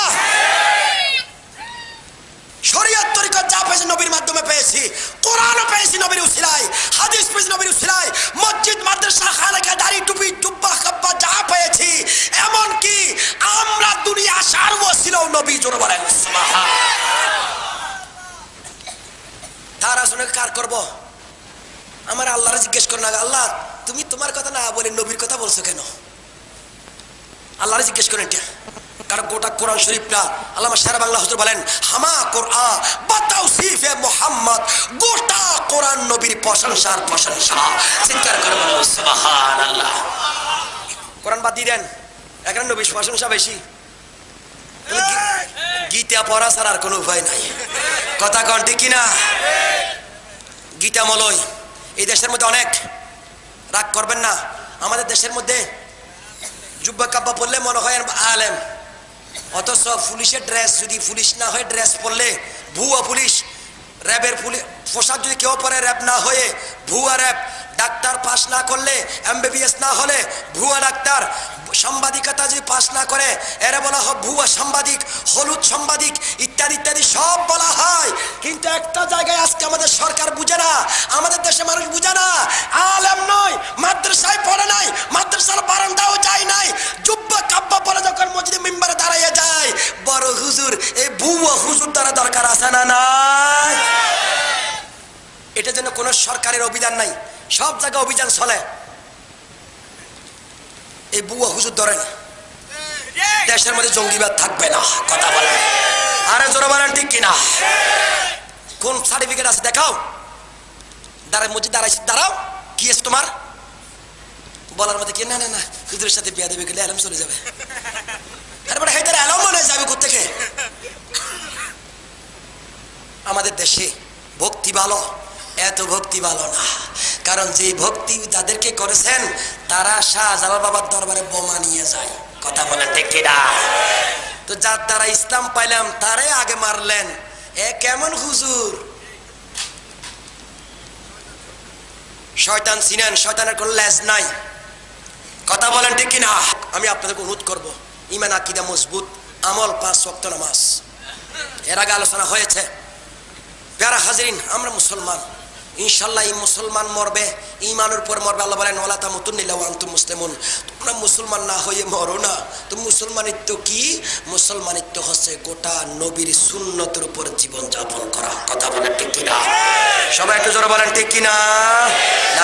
শরীয়ত তরিকত যা পেয়েছি নবীর মাধ্যমে পেয়েছি, কোরআনও পেয়েছি নবীর উসিলায়, হাদিস পেয়েছি নবীর উসিলায়, মসজিদ মাদ্রাসা খানাকা দাড়ি টুপি জুব্বা খাব্বা যা পেয়েছি, এমন কি আমরা দুনিয়া আসার ওসিলাও নবী, জোরে বলেন সুবহানাল্লাহ। তার আসলে কার করব? আমার আল্লাহরে জিজ্ঞেস করো না, আল্লাহ তুমি তোমার কথা না বলে নবীর কথা বলছো কেন? আল্লাহরে জিজ্ঞেস করেন এটা। কারণ গোটা কোরআন শরীফটা আল্লামা শের বাংলা হুজুর বলেন, হামা কোরআন বা তাওসিফে মুহাম্মদ, গোটা কোরআন নবীর প্রশংসার প্রশংসা। চিৎকার করে বলুন সুবহানাল্লাহ। কোরআন বাদ দিয়ে দেন, এখানে নবীর প্রশংসা বেশি। গীতা পড়া ছাড়া আর কোনো উপায় নাই। কথা কন ঠিক কিনা? গীতা মলয় এই দেশের মধ্যে অনেক, রাগ করবেন না, আমাদের দেশের মধ্যে জুব্বা কাব্বা পরলে মনে হয় আলেম, অথচ পুলিশের ড্রেস যদি পুলিশ না হয় ড্রেস পরলে ভুয়া পুলিশ, র্যাবের পুলিশ পোশাক যদি কেউ পরে র্যাব না হয়ে ভুয়া র্যাব, ডাক্তার পাস না করলে MBBS না হলে ভুয়া ডাক্তার, সাংবাদিকতা যদি পাস না করে এরা বলা হয় ভুয়া সাংবাদিক, হলুদ সাংবাদিক ইত্যাদি ইত্যাদি সব বলা হয়। কিন্তু একটা জায়গায় আজকে আমাদের সরকার বুঝে না, আমাদের দেশে মানুষ বুঝে না, আলেম নয়, মাদ্রাসায় পড়ে নাই, মাদ্রাসার বারান্দাও যায় নাই, জুব্বা কাব্বা পরে যখন মসজিদে মিম্বারে দাঁড়াইয়া যায় বড় হুজুর, এই ভুয়া হুজুর দ্বারা দরকার আছে না নাই? এটার জন্য কোনো সরকারের অভিযান নাই, সব জায়গায় অভিযান চলে। এই বুয়া হুজুর ধরেন, দেশের মধ্যে জঙ্গিবাদ থাকবে না। কথা বলেন, আরে জোরে বলেন ঠিক কিনা? কোন সার্টিফিকেট আছে দেখাও, দাঁড়ায় মসজিদ দাঁড়াইছি, দাঁড়াও কি আছে তোমার? বলার মধ্যে কি না না না হুজুরের সাথে বিয়া দেবে গেলে আলম চলে যাবে। তারপরে হেঁটে আলম মনে যাবে কোথেকে? আমাদের দেশে ভক্তি ভালো, এত ভক্তি ভালো না, কারণ যে ভক্তি যাদেরকে করেছেন তারা শাহজালাল বাবার দরবারে বোমা নিয়ে যায়। কথা বলেন ঠিক কিনা? তো যার দ্বারা ইসলাম পাইলাম তারে আগে মারলেন, এ কেমন হুজুর? শয়তান চিনেন, শয়তানের কোনো লেজ নাই। কথা বলেন ঠিক কিনা? আমি আপনাদেরকে অনুরোধ করবো, ইমান আকীদা মজবুত, আমল 5 ওয়াক্ত নামাজ, এর আগে আলোচনা হয়েছে। প্যারা হাজরিন, আমরা মুসলমান, ইনশাল্লাহ এই মুসলমান মরবে, ঈমানের উপর মরবে। আল্লাহ বলেন ওয়ালা তামুতুন্না ইল্লা ওয়া আনতুম মুসলিমুন, তোমরা মুসলমান না হয়ে মরো না। তো মুসলমানিত্ব কি? মুসলমানিত্ব হচ্ছে গোটা নবীর সুন্নতের উপর জীবন যাপন করা। কথা বলেন ঠিক কিনা? সবাই একটু জোরে বলেন ঠিক কিনা?